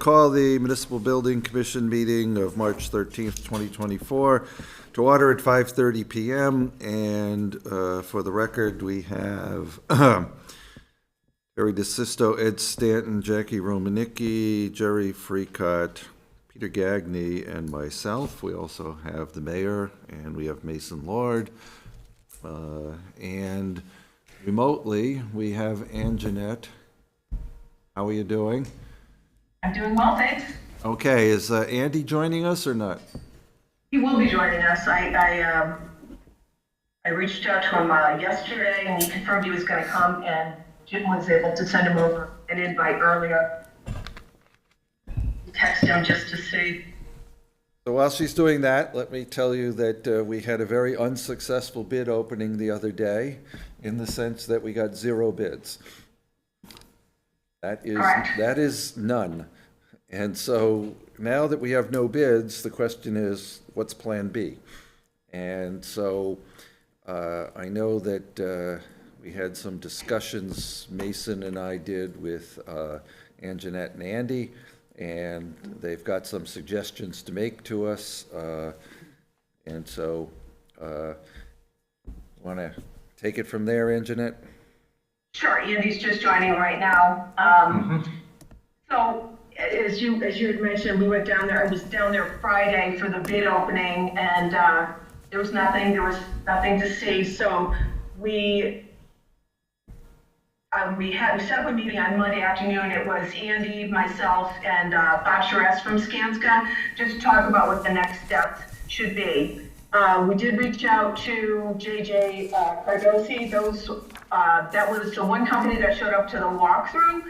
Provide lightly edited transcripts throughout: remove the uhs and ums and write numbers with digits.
call the Municipal Building Commission meeting of March 13th, 2024 to order at 5:30 PM. And for the record, we have Jerry DeSisto, Ed Stanton, Jackie Romanicki, Jerry Freecott, Peter Gagne, and myself. We also have the mayor, and we have Mason Lord. And remotely, we have Ann Jeanette. How are you doing? I'm doing well, thanks. Okay, is Andy joining us or not? He will be joining us. I reached out to him yesterday, and he confirmed he was going to come, and Jim was able to send him over an invite earlier. Text him just to see. So while she's doing that, let me tell you that we had a very unsuccessful bid opening the other day, in the sense that we got 0 bids. That is none. And so now that we have no bids, the question is, what's Plan B? And so I know that we had some discussions, Mason and I did, with Ann Jeanette and Andy, and they've got some suggestions to make to us. And so want to take it from there, Ann Jeanette? Sure, Andy's just joining right now. So as you had mentioned, we went down there. I was down there Friday for the bid opening, and there was nothing to see. So we set up a meeting on Monday afternoon. It was Andy, myself, and Bob Charest from Skanska, just to talk about what the next steps should be. We did reach out to JJ Cardosi. That was the one company that showed up to the walkthrough.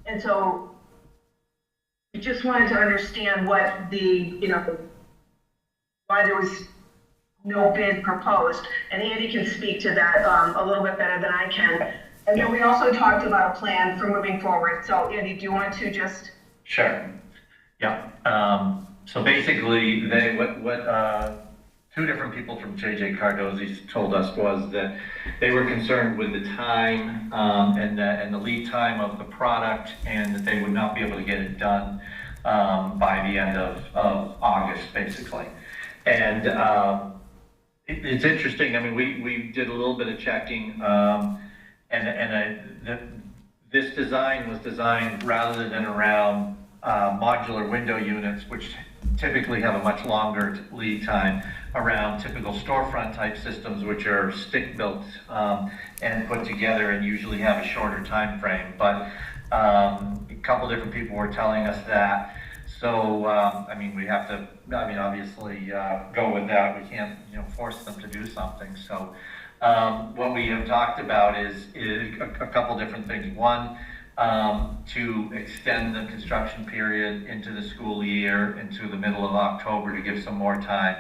And so we just wanted to understand what why there was no bid proposed. And Andy can speak to that a little bit better than I can. And then we also talked about a plan for moving forward. So Andy, do you want to just? Sure. Yeah. So basically, what two different people from JJ Cardosi told us was that they were concerned with the time and the lead time of the product, and that they would not be able to get it done by the end of August, basically. And it's interesting. I mean, we did a little bit of checking, this design was designed rather than around modular window units, which typically have a much longer lead time, around typical storefront type systems, which are stick built and put together and usually have a shorter time frame. But a couple different people were telling us that. So, I mean, we have to, obviously go with that. We can't, force them to do something. So what we have talked about is a couple different things. One, to extend the construction period into the school year, into the middle of October, to give some more time.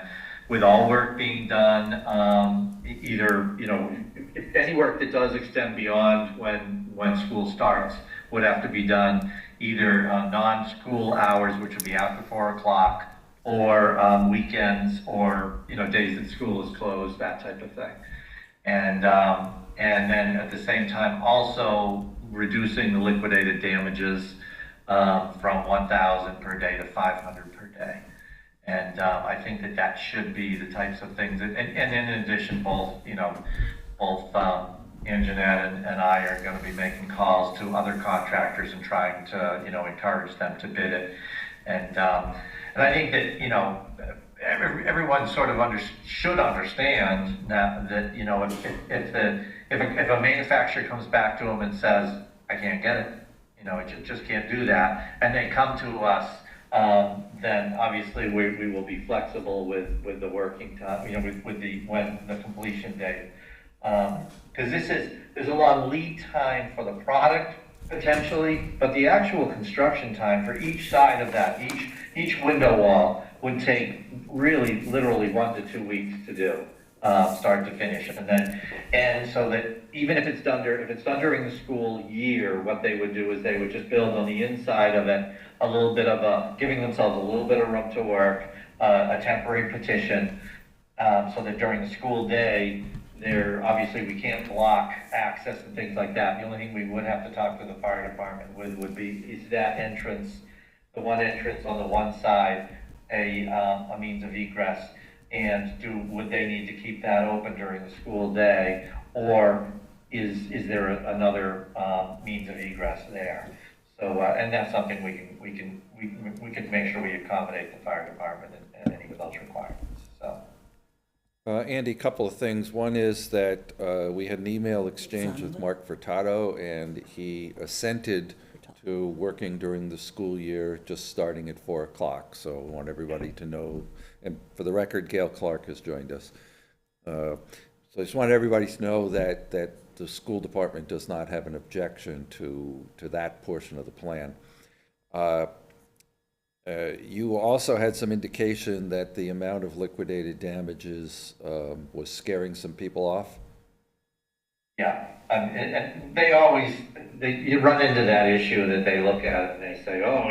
With all work being done, either, if any work that does extend beyond when school starts would have to be done either non-school hours, which would be after 4 o'clock, or weekends, or days that school is closed, that type of thing. And then at the same time also reducing the liquidated damages from 1,000 per day to 500 per day. And I think that should be the types of things that, and in addition, both Ann Jeanette and I are going to be making calls to other contractors and trying to, encourage them to bid it. And I think that, everyone sort of should understand that if a manufacturer comes back to them and says, I can't get it, it just can't do that, and they come to us, then obviously we will be flexible with the working time, with the completion date, because there's a long lead time for the product potentially, but the actual construction time for each side of that, each window wall, would take really literally 1 to 2 weeks to do, start to finish. And so that even if it's done during the school year, what they would do is they would just build on the inside of it a little bit of giving themselves a little bit of room to work, a temporary petition, so that during the school day, obviously we can't block access and things like that. The only thing we would have to talk to the fire department would be, is that entrance, the one entrance on the one side, a means of egress? And would they need to keep that open during the school day? Or is there another means of egress there? So, and that's something we can make sure we accommodate the fire department and any of those requirements, so. Andy, a couple of things. One is that we had an email exchange with Mark Furtado, and he assented to working during the school year, just starting at 4 o'clock. So I want everybody to know, and for the record, Gail Clark has joined us. So I just want everybody to know that the school department does not have an objection to that portion of the plan. You also had some indication that the amount of liquidated damages was scaring some people off. Yeah, and you run into that issue that they look at it and they say, oh,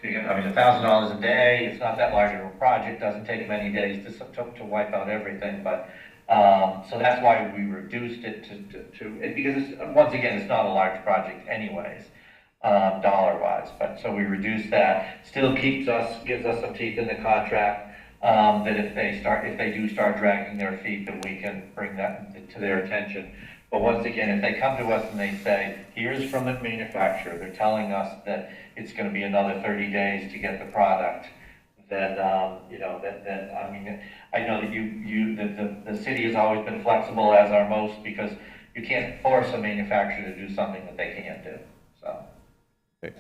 $1,000 a day, it's not that large of a project, doesn't take many days to wipe out everything, but so that's why we reduced it because once again, it's not a large project anyways, dollar-wise, but so we reduced that. Still gives us some teeth in the contract, that if they do start dragging their feet, that we can bring that to their attention. But once again, if they come to us and they say, here's from the manufacturer, they're telling us that it's going to be another 30 days to get the product, then, I know that the city has always been flexible, as are most, because you can't force a manufacturer to do something that they can't do, so. Okay.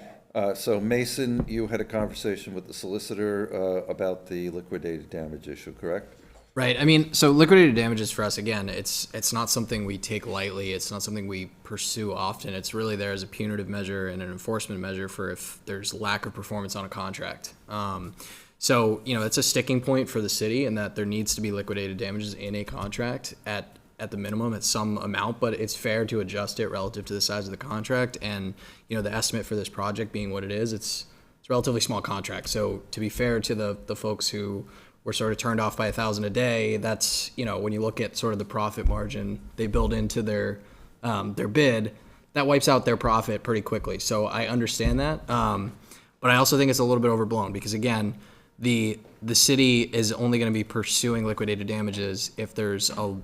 So Mason, you had a conversation with the solicitor about the liquidated damage issue, correct? Right. I mean, so liquidated damages for us, again, it's not something we take lightly. It's not something we pursue often. It's really there as a punitive measure and an enforcement measure for if there's lack of performance on a contract. So, it's a sticking point for the city in that there needs to be liquidated damages in a contract at the minimum at some amount, but it's fair to adjust it relative to the size of the contract. And, the estimate for this project being what it is, it's a relatively small contract. So to be fair to the folks who were sort of turned off by $1,000 a day, that's, when you look at sort of the profit margin they build into their bid, that wipes out their profit pretty quickly. So I understand that. But I also think it's a little bit overblown because, again, the city is only going to be pursuing liquidated damages if there's a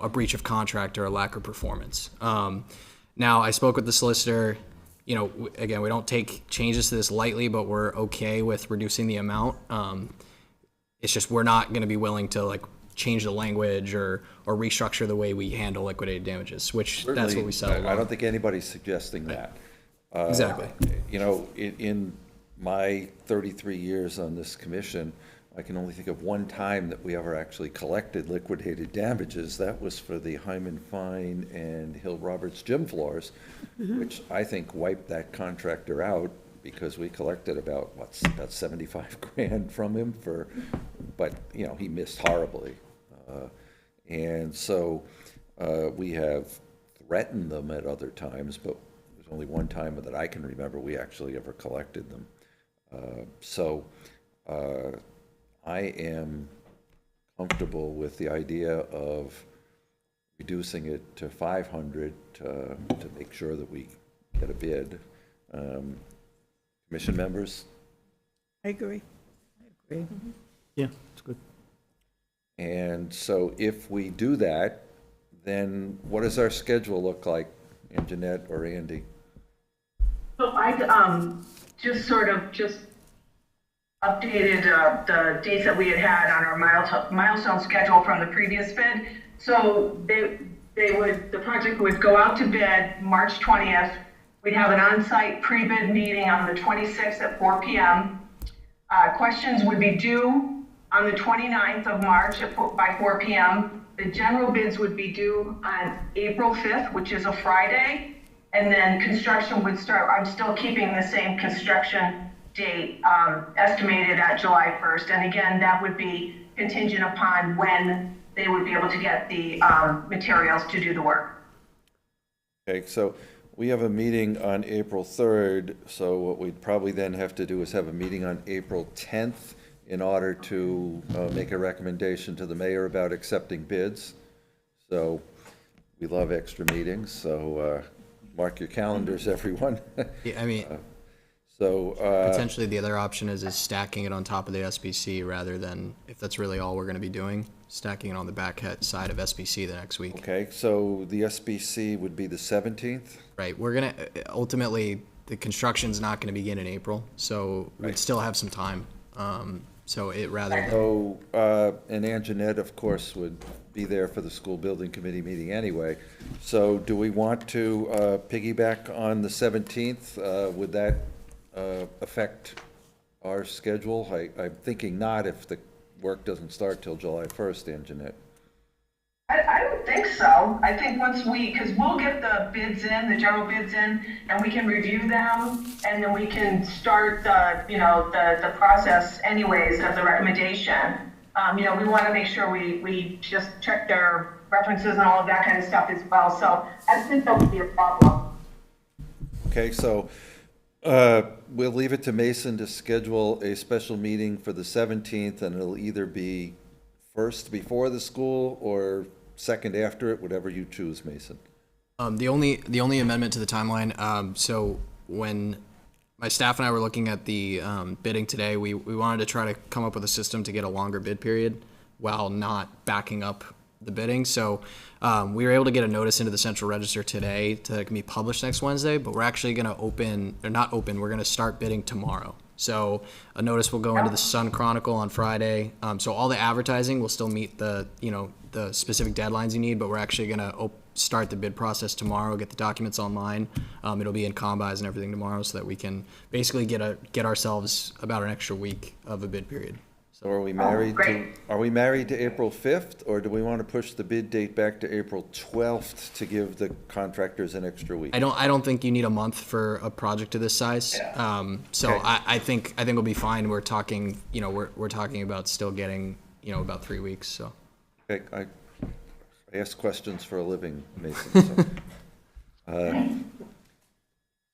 breach of contract or a lack of performance. Now, I spoke with the solicitor. Again, we don't take changes to this lightly, but we're okay with reducing the amount. It's just we're not going to be willing to change the language or restructure the way we handle liquidated damages, which Certainly, that's what we settled on. I don't think anybody's suggesting that. Exactly. In my 33 years on this commission, I can only think of one time that we ever actually collected liquidated damages. That was for the Hyman Fine and Hill Roberts gym floors, which I think wiped that contractor out because we collected about 75 grand from him but he missed horribly. And so we have threatened them at other times, but there's only one time that I can remember we actually ever collected them. I am comfortable with the idea of reducing it to 500 to make sure that we get a bid. Commission members? I agree. Yeah, it's good. And so if we do that, then what does our schedule look like, Jeanette or Andy? So I just updated the dates that we had on our milestone schedule from the previous bid. So the project would go out to bid March 20th. We'd have an on-site pre-bid meeting on the 26th at 4 p.m. Questions would be due on the 29th of March by 4 p.m. The general bids would be due on April 5th, which is a Friday. And then construction would start. I'm still keeping the same construction date estimated at July 1st. And again, that would be contingent upon when they would be able to get the materials to do the work. Okay, so we have a meeting on April 3rd, so what we'd probably then have to do is have a meeting on April 10th in order to make a recommendation to the mayor about accepting bids. So we love extra meetings, so mark your calendars, everyone. Yeah, I mean, So, potentially the other option is stacking it on top of the SBC rather than, if that's really all we're going to be doing, stacking it on the back side of SBC the next week. okay, so the SBC would be the 17th? Right. We're going to, ultimately, the construction's not going to begin in April, so we'd still have some time. So it rather than, So, and Anjanette, of course, would be there for the school building committee meeting anyway. So do we want to piggyback on the 17th? Would that affect our schedule? I'm thinking not if the work doesn't start till July 1st, Anjanette. I don't think so. I think once because we'll get the bids in, the general bids in, and we can review them, and then we can start the process anyways of the recommendation. We want to make sure we just check their references and all of that kind of stuff as well. So I think that would be a problem. Okay, so we'll leave it to Mason to schedule a special meeting for the 17th, and it'll either be first before the school or second after it, whatever you choose, Mason. the only amendment to the timeline, so when my staff and I were looking at the bidding today, we wanted to try to come up with a system to get a longer bid period while not backing up the bidding. So we were able to get a notice into the Central Register today that can be published next Wednesday, but we're actually going to we're going to start bidding tomorrow. So a notice will go into the Sun Chronicle on Friday. So all the advertising will still meet the specific deadlines you need, but we're actually going to start the bid process tomorrow, get the documents online. It'll be in Combis and everything tomorrow so that we can basically get ourselves about an extra week of a bid period. So are we married great. are we married to April 5th, or do we want to push the bid date back to April 12th to give the contractors an extra week? I don't think you need a month for a project of this size. So Okay. I think we'll be fine. We're talking, we're talking about still getting, about 3 weeks, so. Okay, I ask questions for a living, Mason.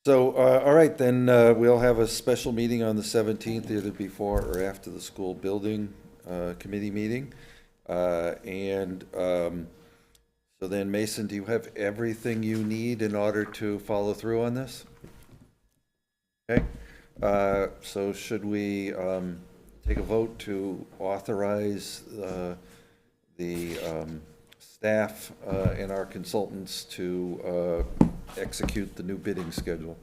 So, all right, then we'll have a special meeting on the 17th, either before or after the school building committee meeting. So then, Mason, do you have everything you need in order to follow through on this? Okay, so should we take a vote to authorize the staff and our consultants to execute the new bidding schedule?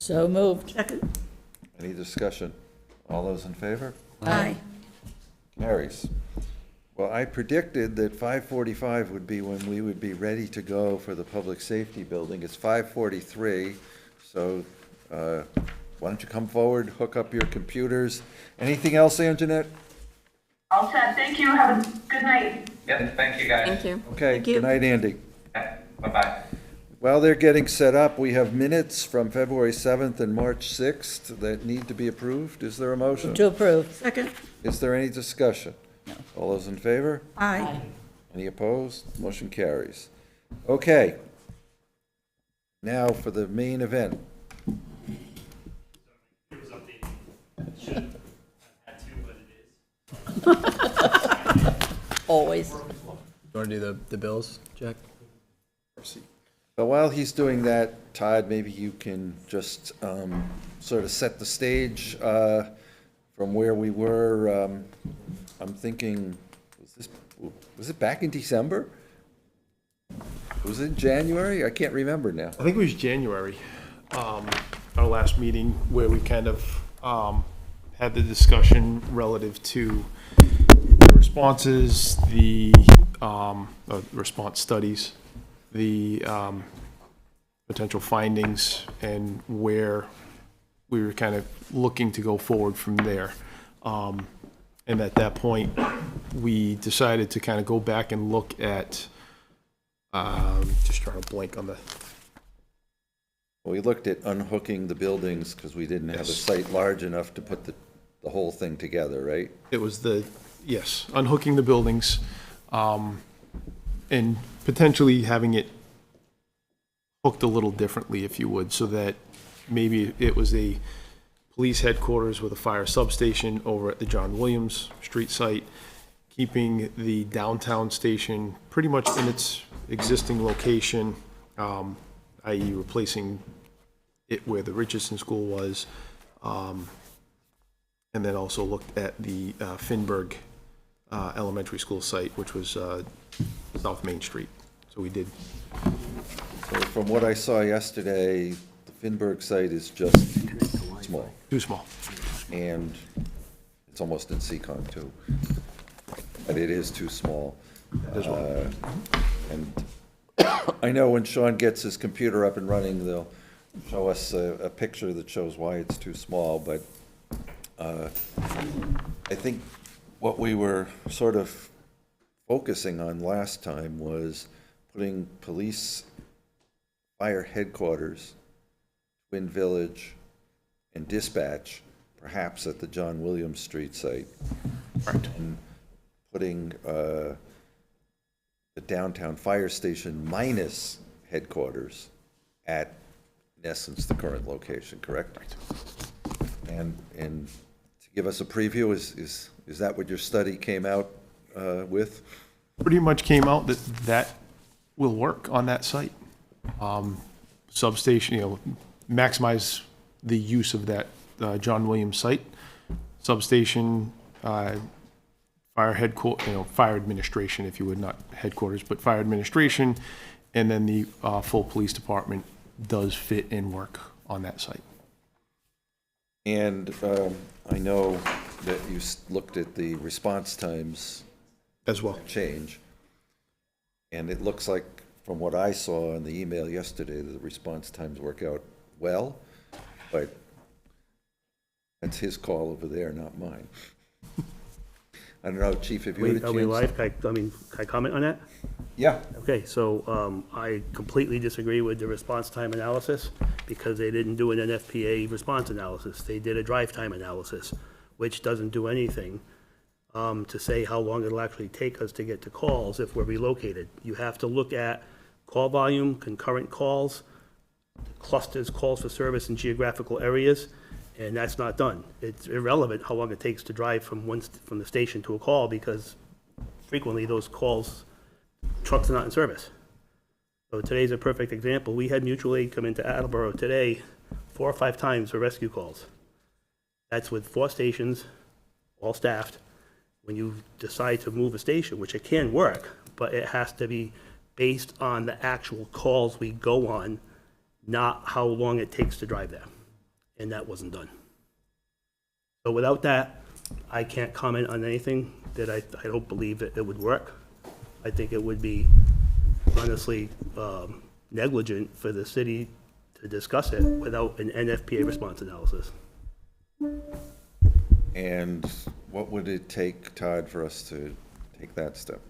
So moved. Second. Any discussion? All those in favor? Aye. Carries. Well, I predicted that 5:45 would be when we would be ready to go for the public safety building. It's 5:43, so why don't you come forward, hook up your computers? Anything else, Anjanette? All set. Thank you. Have a good night. Yeah, thank you, guys. Thank you. Okay, Thank you. good night, Andy. Bye-bye. While they're getting set up, we have minutes from February 7th and March 6th that need to be approved. Is there a motion? To approve. Second. Is there any discussion? All those in favor? Aye. Any opposed? Motion carries. Okay. Now for the main event. Always. You want to do the bills, Jack? But while he's doing that, Todd, maybe you can just sort of set the stage from where we were. I'm thinking, was it back in December? Was it January? I can't remember now. I think it was January, our last meeting, where we kind of had the discussion relative to the responses, the response studies, the potential findings, and where we were kind of looking to go forward from there. And at that point, we decided to kind of go back and look at, just trying to blank on the, Well, we looked at unhooking the buildings because we didn't have a Yes. site large enough to put the whole thing together, right? it was yes, unhooking the buildings, and potentially having it hooked a little differently, if you would, so that maybe it was a police headquarters with a fire substation over at the John Williams Street site, keeping the downtown station pretty much in its existing location, i.e. replacing it where the Richardson School was, and then also looked at the Finberg Elementary School site, which was South Main Street. So we did. So from what I saw yesterday, the Finberg site is just small, Too small. and it's almost in Seacon too. But it is too small. And I know when Sean gets his computer up and running, they'll show us a picture that shows why it's too small, but I think what we were sort of focusing on last time was putting police fire headquarters, Twin Village, and dispatch, perhaps at the John Williams Street site. And putting the downtown fire station minus headquarters at, in essence, the current location, correct? And to give us a preview, is that what your study came out with? Pretty much came out that that will work on that site. Substation, maximize the use of that John Williams site. Substation, fire headquarters, fire administration, if you would, not headquarters, but fire administration, and then the full police department does fit and work on that site. And I know that you looked at the response times As well. change, and it looks like, from what I saw in the email yesterday, that the response times work out well, but that's his call over there, not mine. I don't know, Chief, if you had a chance. Are we live? Can I comment on that? Yeah. Okay, so I completely disagree with the response time analysis because they didn't do an NFPA response analysis. They did a drive time analysis, which doesn't do anything to say how long it'll actually take us to get to calls if we're relocated. You have to look at call volume, concurrent calls, clusters, calls for service in geographical areas, and that's not done. It's irrelevant how long it takes to drive from the station to a call because frequently those calls, trucks are not in service. So today's a perfect example. We had mutual aid come into Attleboro today 4 or 5 times for rescue calls. That's with 4 stations, all staffed. When you decide to move a station, which it can work, but it has to be based on the actual calls we go on, not how long it takes to drive there. And that wasn't done. So without that, I can't comment on anything that I don't believe it would work. I think it would be honestly negligent for the city to discuss it without an NFPA response analysis. And what would it take, Todd, for us to take that step?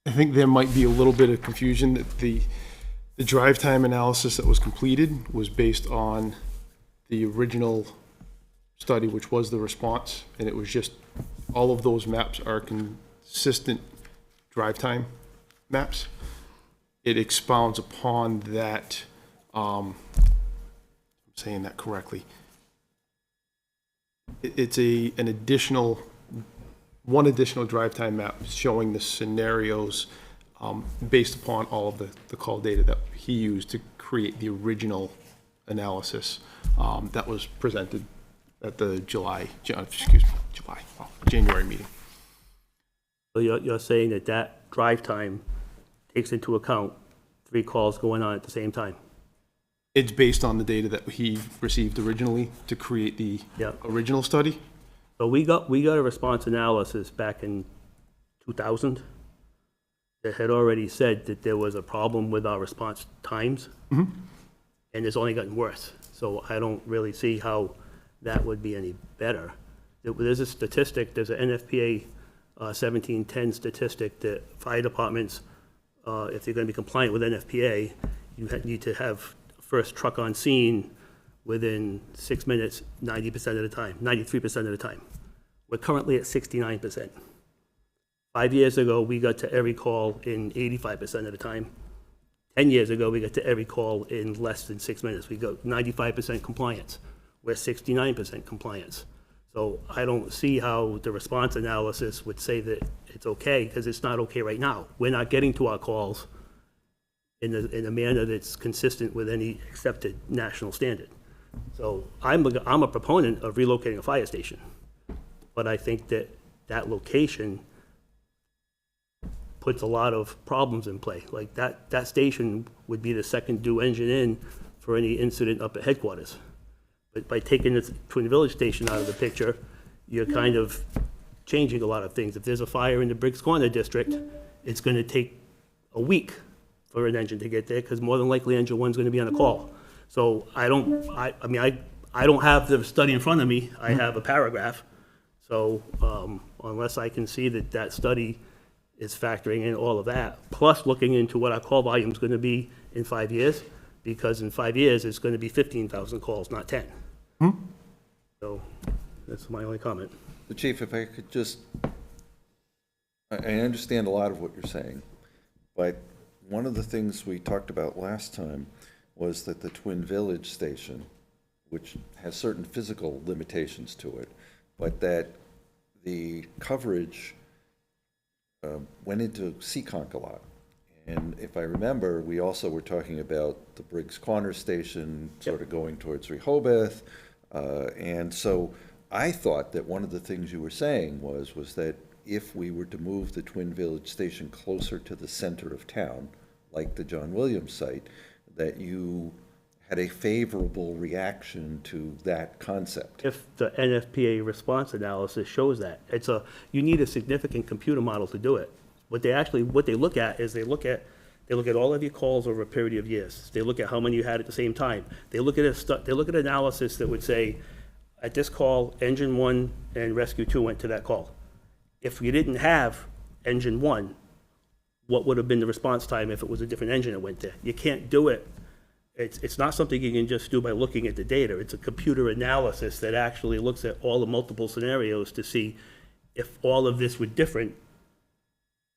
I think there might be a little bit of confusion that the drive time analysis that was completed was based on the original study, which was the response, and it was just, all of those maps are consistent drive time maps. It expounds upon that, I'm saying that correctly. It's an additional, one additional drive time map showing the scenarios based upon all of the call data that he used to create the original analysis that was presented at the January meeting. So you're saying that drive time takes into account 3 calls going on at the same time? It's based on the data that he received originally to create the Yeah. original study. So we got a response analysis back in 2000 that had already said that there was a problem with our response times. And it's only gotten worse. So I don't really see how that would be any better. There's a statistic, there's an NFPA 1710 statistic that fire departments, if they're going to be compliant with NFPA, you need to have first truck on scene within 6 minutes, 90% of the time, 93% of the time. We're currently at 69%. 5 years ago, we got to every call in 85% of the time. 10 years ago, we got to every call in less than 6 minutes. We got 95% compliance. We're 69% compliance. So I don't see how the response analysis would say that it's okay, because it's not okay right now. We're not getting to our calls in a manner that's consistent with any accepted national standard. So I'm a proponent of relocating a fire station, but I think that that location puts a lot of problems in play. Like that station would be the second due engine in for any incident up at headquarters. But by taking the Twin Village station out of the picture, you're kind of changing a lot of things. If there's a fire in the Briggs Corner district, it's gonna take a week for an engine to get there, because more than likely engine one's gonna be on a call. So I don't have the study in front of me, I have a paragraph. So, unless I can see that that study is factoring in all of that, plus looking into what our call volume is gonna be in 5 years, because in 5 years, it's gonna be 15,000 calls, not 10. So, that's my only comment. The chief, if I could just, I understand a lot of what you're saying, but one of the things we talked about last time was that the Twin Village station, which has certain physical limitations to it, but that the coverage went into Seekonk a lot. And if I remember, we also were talking about the Briggs Corner station sort of going towards Rehoboth. And so I thought that one of the things you were saying was that if we were to move the Twin Village station closer to the center of town, like the John Williams site, that you had a favorable reaction to that concept. If the NFPA response analysis shows that, you need a significant computer model to do it. What they look at is they look at all of your calls over a period of years. They look at how many you had at the same time. They look at analysis that would say, at this call, engine one and rescue two went to that call. If you didn't have engine one, what would have been the response time if it was a different engine that went there? You can't do it. It's not something you can just do by looking at the data. It's a computer analysis that actually looks at all the multiple scenarios to see if all of this were different.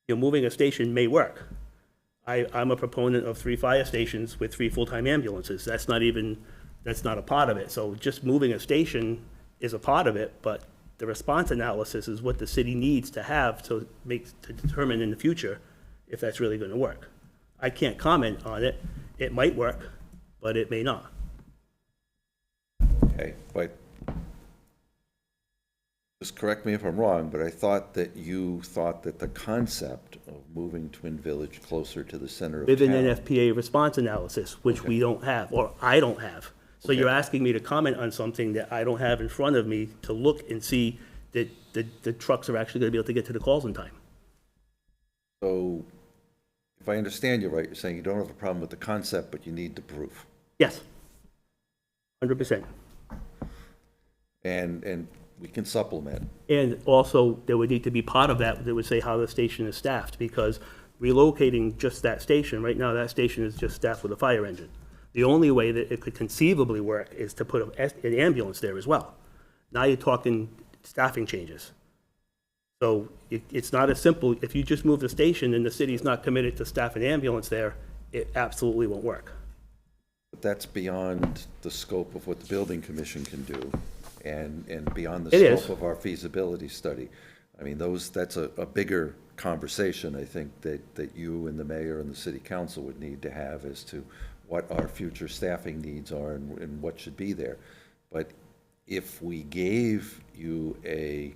Moving a station may work. I'm a proponent of 3 fire stations with 3 full-time ambulances. That's not a part of it. So just moving a station is a part of it, but the response analysis is what the city needs to have to determine in the future if that's really gonna work. I can't comment on it. It might work, but it may not. Okay, but just correct me if I'm wrong, but I thought that you thought that the concept of moving Twin Village closer to the center of town. With an NFPA response analysis, which we don't have, or I don't have. So you're asking me to comment on something that I don't have in front of me to look and see that the trucks are actually gonna be able to get to the calls in time. So, if I understand you right, you're saying you don't have a problem with the concept, but you need the proof. Yes, 100%. And we can supplement. And also, there would need to be part of that would say how the station is staffed, because relocating just that station, right now, that station is just staffed with a fire engine. The only way that it could conceivably work is to put an ambulance there as well. Now you're talking staffing changes. So it's not as simple, if you just move the station and the city's not committed to staff an ambulance there, it absolutely won't work. But that's beyond the scope of what the building commission can do and beyond It the is. scope of our feasibility study. I mean, that's a bigger conversation, I think, that you and the mayor and the city council would need to have as to what our future staffing needs are and what should be there. But if we gave you a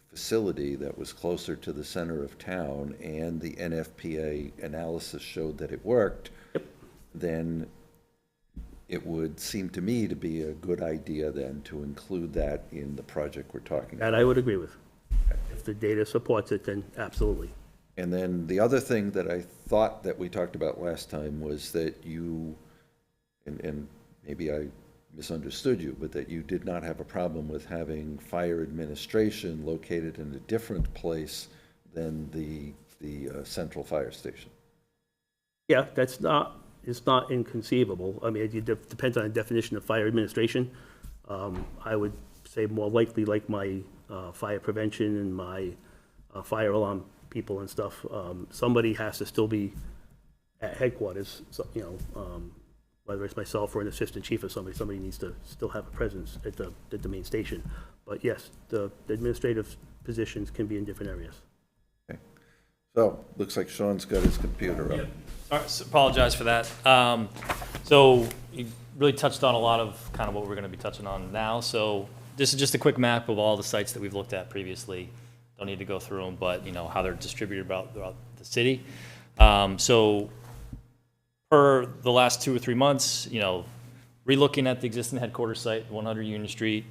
facility that was closer to the center of town and the NFPA analysis showed that it worked, then it would seem to me to be a good idea then to include that in the project we're talking about. That I would agree with. If the data supports it, then absolutely. And then the other thing that I thought that we talked about last time was that you, and maybe I misunderstood you, but that you did not have a problem with having fire administration located in a different place than the central fire station. Yeah, it's not inconceivable. I mean, it depends on the definition of fire administration. I would say more likely like my fire prevention and my fire alarm people and stuff. Somebody has to still be at headquarters, so, whether it's myself or an assistant chief or somebody needs to still have a presence at the main station. But yes, the administrative positions can be in different areas. So, looks like Sean's got his computer up. Sorry, apologize for that. So you really touched on a lot of kind of what we're going to be touching on now. So this is just a quick map of all the sites that we've looked at previously. Don't need to go through them, but how they're distributed throughout the city. So per the last 2 or 3 months, relooking at the existing headquarters site, 100 Union Street,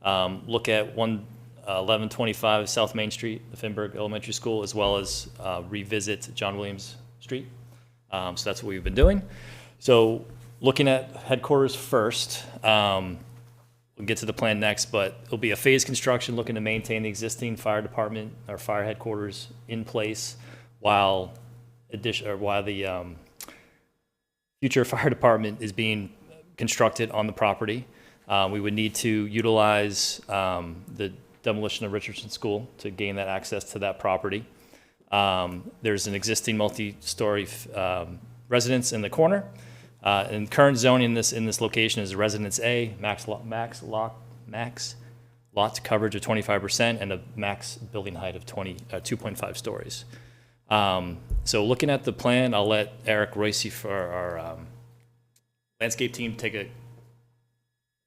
look at 1125 South Main Street, the Finberg Elementary School, as well as revisit John Williams Street. So that's what we've been doing. So looking at headquarters first, we'll get to the plan next, but it'll be a phased construction looking to maintain the existing fire department or fire headquarters in place while the future fire department is being constructed on the property. We would need to utilize the demolition of Richardson School to gain that access to that property. There's an existing multi-story residence in the corner. And current zoning in this location is Residence A, max lot coverage of 25% and a max building height of 2.5 stories. So looking at the plan, I'll let Eric Royce for our landscape team take a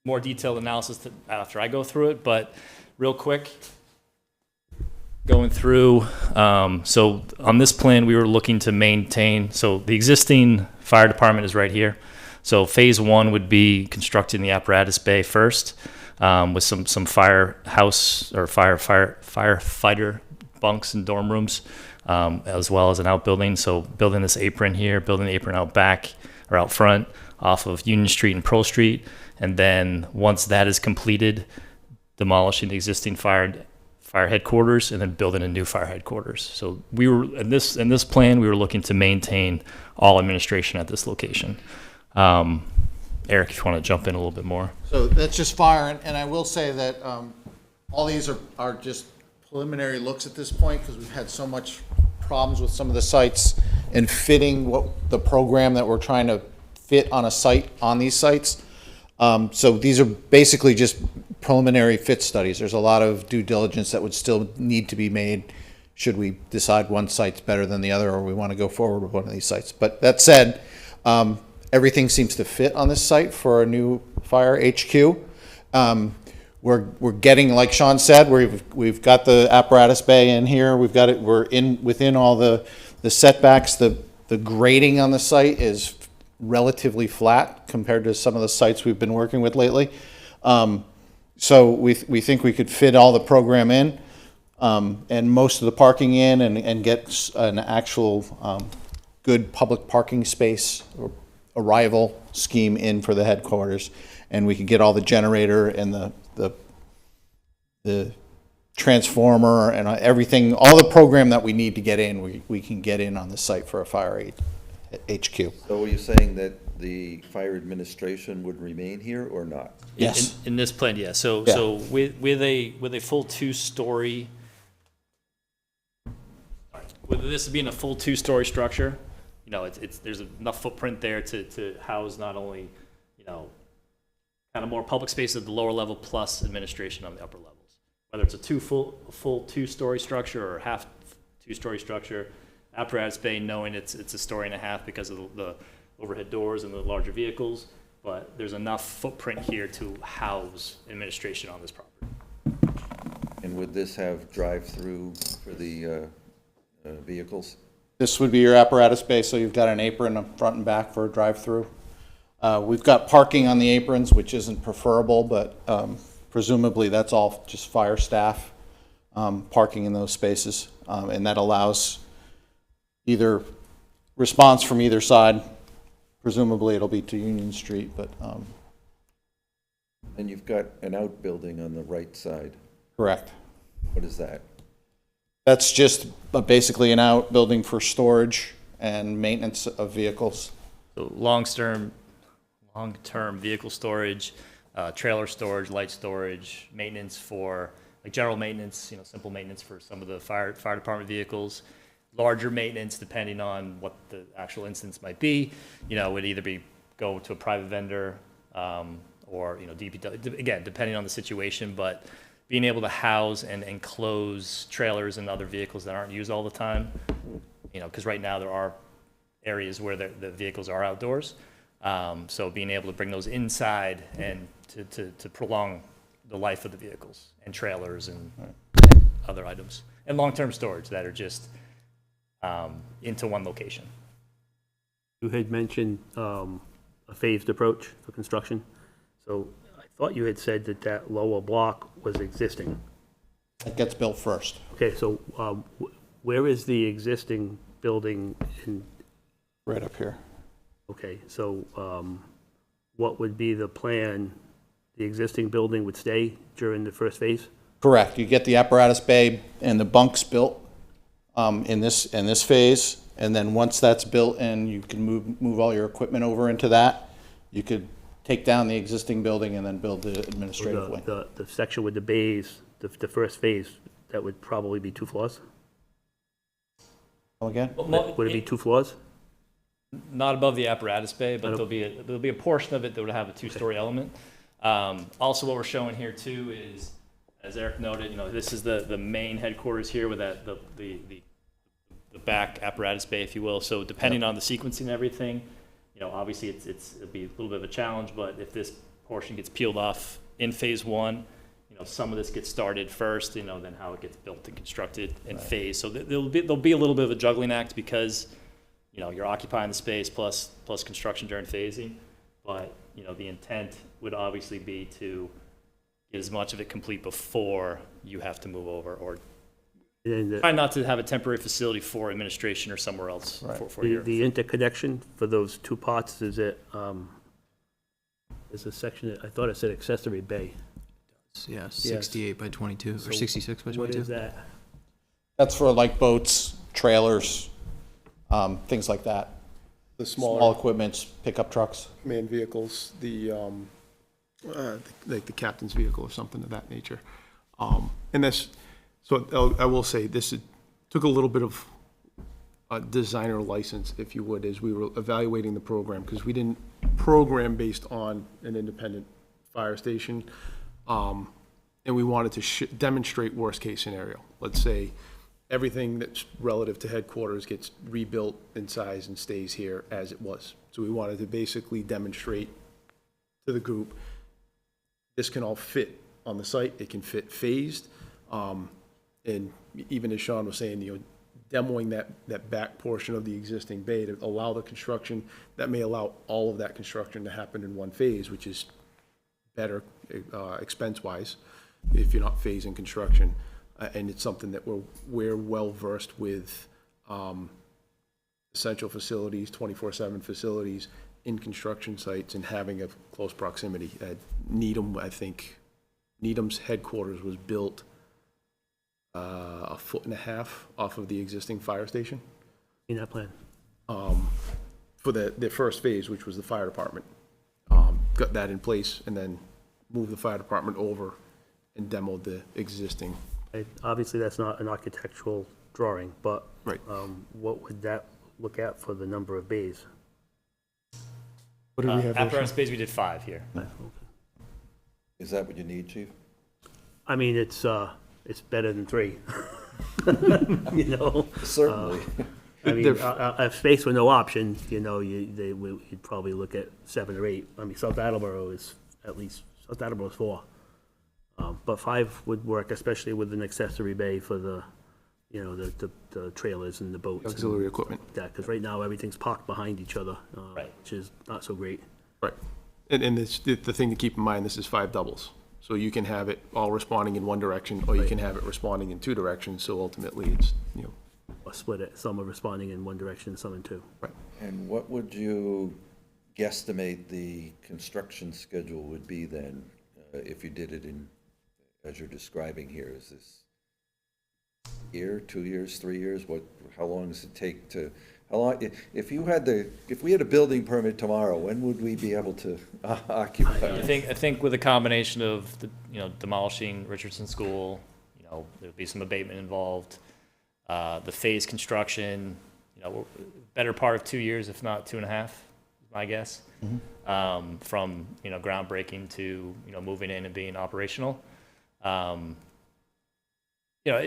more detailed analysis after I go through it, but real quick, going through, so on this plan, we were looking to maintain, so the existing fire department is right here. So phase 1 would be constructing the apparatus bay first, with some firehouse or firefighter bunks and dorm rooms, as well as an outbuilding. So building this apron here, building the apron out back or out front off of Union Street and Pearl Street. And then once that is completed, demolishing the existing fire headquarters and then building a new fire headquarters. So we were in this plan, we were looking to maintain all administration at this location. Eric, if you want to jump in a little bit more. So that's just fire, and I will say that all these are just preliminary looks at this point because we've had so much problems with some of the sites and fitting what the program that we're trying to fit on a site on these sites. So these are basically just preliminary fit studies. There's a lot of due diligence that would still need to be made should we decide one site's better than the other or we want to go forward with one of these sites. But that said, everything seems to fit on this site for a new fire HQ. We're getting, like Sean said, we've got the apparatus bay in here. We've got it. We're within all the setbacks. The grading on the site is relatively flat compared to some of the sites we've been working with lately. So we think we could fit all the program in and most of the parking in and get an actual good public parking space or arrival scheme in for the headquarters. And we could get all the generator and the transformer and everything, all the program that we need to get in, we can get in on the site for a fire HQ. So are you saying that the fire administration would remain here or not? Yes. In this plan, yeah. So with a full 2-story, with this being a full 2-story structure, there's enough footprint there to house not only, kind of more public space at the lower level plus administration on the upper levels. Whether it's a full 2-story structure or half 2-story structure, apparatus bay knowing it's a story and a half because of the overhead doors and the larger vehicles, but there's enough footprint here to house administration on this property. And would this have drive-through for the vehicles? This would be your apparatus bay, so you've got an apron up front and back for a drive-through. We've got parking on the aprons, which isn't preferable, but presumably that's all just fire staff parking in those spaces, and that allows either response from either side. Presumably it'll be to Union Street, but And you've got an outbuilding on the right side. correct. What is that? That's just basically an outbuilding for storage and maintenance of vehicles. So long-term vehicle storage, trailer storage, light storage, maintenance for, like general maintenance, simple maintenance for some of the fire department vehicles. Larger maintenance, depending on what the actual instance might be, would either be go to a private vendor, or, you know, DPW, again, depending on the situation, but being able to house and enclose trailers and other vehicles that aren't used all the time, you know, because right now there are areas where the vehicles are outdoors. So being able to bring those inside and to prolong the life of the vehicles and trailers and other items. And long-term storage that are just into one location. You had mentioned a phased approach for construction. So I thought you had said that that lower block was existing. It gets built first. Okay, so where is the existing building in, Right up here. okay, so what would be the plan? The existing building would stay during the first phase? Correct. You get the apparatus bay and the bunks built in this phase, and then once that's built and you can move all your equipment over into that, you could take down the existing building and then build the administrative wing. The section with the bays, the first phase, that would probably be 2 floors? Come again? Would it be 2 floors? Not above the apparatus bay, but there'll be a portion of it that would have a two-story element. Also, what we're showing here too is, as Eric noted, you know, this is the main headquarters here with that the back apparatus bay, if you will. So depending on the sequencing and everything, you know, obviously it'll be a little bit of a challenge. But if this portion gets peeled off in phase 1, you know, some of this gets started first, you know, then how it gets built and constructed in phase. So there'll be a little bit of a juggling act because, you know, you're occupying the space plus construction during phasing. But, you know, the intent would obviously be to get as much of it complete before you have to move over, or And try not to have a temporary facility for administration or somewhere else for your. the interconnection for those 2 parts, is it, there's a section, I thought it said accessory bay. Yeah, 68 by 22, So or 66 by 22. What is that? That's for like boats, trailers, things like that. The Small smaller equipments, pickup trucks. manned vehicles, like the captain's vehicle or something of that nature. And that's, so I will say, took a little bit of a designer license, if you would, as we were evaluating the program, because we didn't program based on an independent fire station. And we wanted to demonstrate worst-case scenario. Let's say everything that's relative to headquarters gets rebuilt in size and stays here as it was. So we wanted to basically demonstrate to the group, this can all fit on the site, it can fit phased. And even as Sean was saying, you know, demoing that back portion of the existing bay to allow the construction, that may allow all of that construction to happen in one phase, which is better expense-wise if you're not phasing construction. And it's something that we're well-versed with, essential facilities, 24/7 facilities in construction sites and having a close proximity. Needham, I think, Needham's headquarters was built 1.5 feet off of the existing fire station In that plan? for the first phase, which was the fire department. Got that in place and then moved the fire department over and demoed the existing. Obviously, that's not an architectural drawing, but Right. what would that look at for the number of bays? What did we have? there, Apparatus bays, we did 5 here. Is that what you need, chief? I mean, it's better than 3. You know? Certainly. I mean, if space were no option, you know, you'd probably look at 7 or 8. I mean, South Attleboro is at least, South Attleboro is 4. But 5 would work, especially with an accessory bay for the, you know, the trailers and the boats. Auxiliary equipment. Yeah, because right now, everything's parked behind each other, Right. which is not so great. Right. And the thing to keep in mind, this is 5 doubles. So you can have it all responding in one direction, or you can have it responding in 2 directions, so ultimately it's, you know. Or split it, some are responding in one direction, some in 2. Right. And what would you guesstimate the construction schedule would be then, if you did it in, as you're describing here? Is this year, 2 years, 3 years? How long does it take to, how long, if we had a building permit tomorrow, when would we be able to occupy? I think with a combination of demolishing Richardson School, you know, there'll be some abatement involved. The phase construction, you know, better part of 2 years, if not 2.5, is my guess, from, you know, groundbreaking to, you know, moving in and being operational. You know,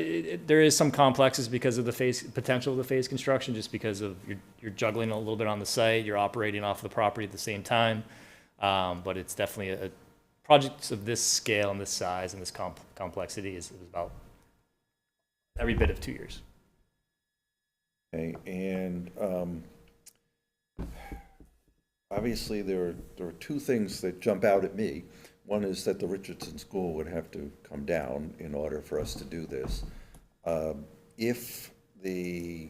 there is some complexes because of the phase potential of the phase construction, just because of you're juggling a little bit on the site, you're operating off the property at the same time. But it's definitely a project of this scale and this size and this complexity is about every bit of 2 years. Okay, and obviously there are two things that jump out at me. One is that the Richardson School would have to come down in order for us to do this. If the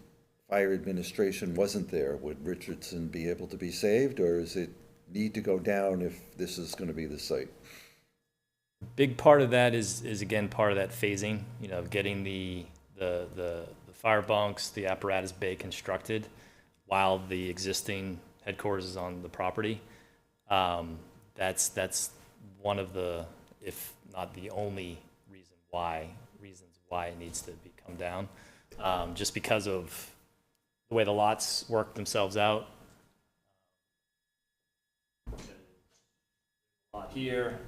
fire administration wasn't there, would Richardson be able to be saved, or does it need to go down if this is going to be the site? Big part of that is again part of that phasing, you know, getting the fire bunks, the apparatus bay constructed while the existing headquarters is on the property. That's one of the, if not the only reasons why it needs to come down, just because of the way the lots work themselves out. Lot here,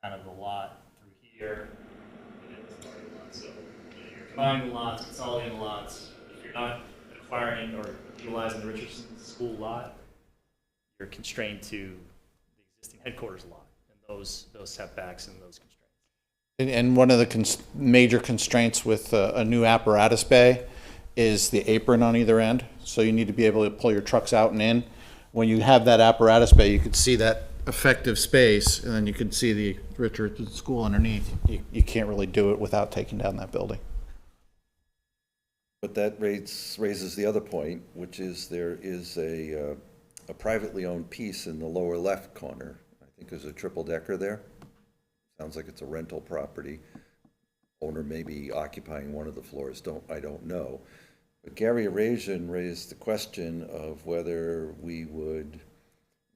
kind of the lot through here, and then the starting lot. So you know, you're combining the lots, consolidating the lots. If you're not acquiring or utilizing the Richardson School lot, you're constrained to the existing headquarters lot and those setbacks and those constraints. And one of the major constraints with a new apparatus bay is the apron on either end. So you need to be able to pull your trucks out and in. When you have that apparatus bay, you can see that effective space, and then you can see the Richardson School underneath. You can't really do it without taking down that building. But that raises the other point, which is there is a privately owned piece in the lower left corner. I think there's a triple decker there. Sounds like it's a rental property. Owner may be occupying one of the floors, I don't know. But Gary Arazian raised the question of whether we would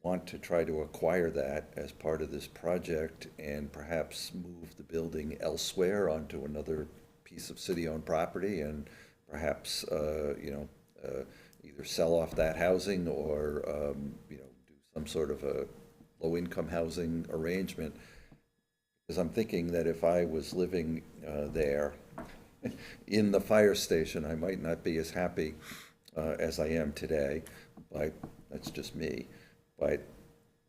want to try to acquire that as part of this project and perhaps move the building elsewhere onto another piece of city-owned property and perhaps, either sell off that housing or, do some sort of a low-income housing arrangement. Because I'm thinking that if I was living there in the fire station, I might not be as happy as I am today, but that's just me. But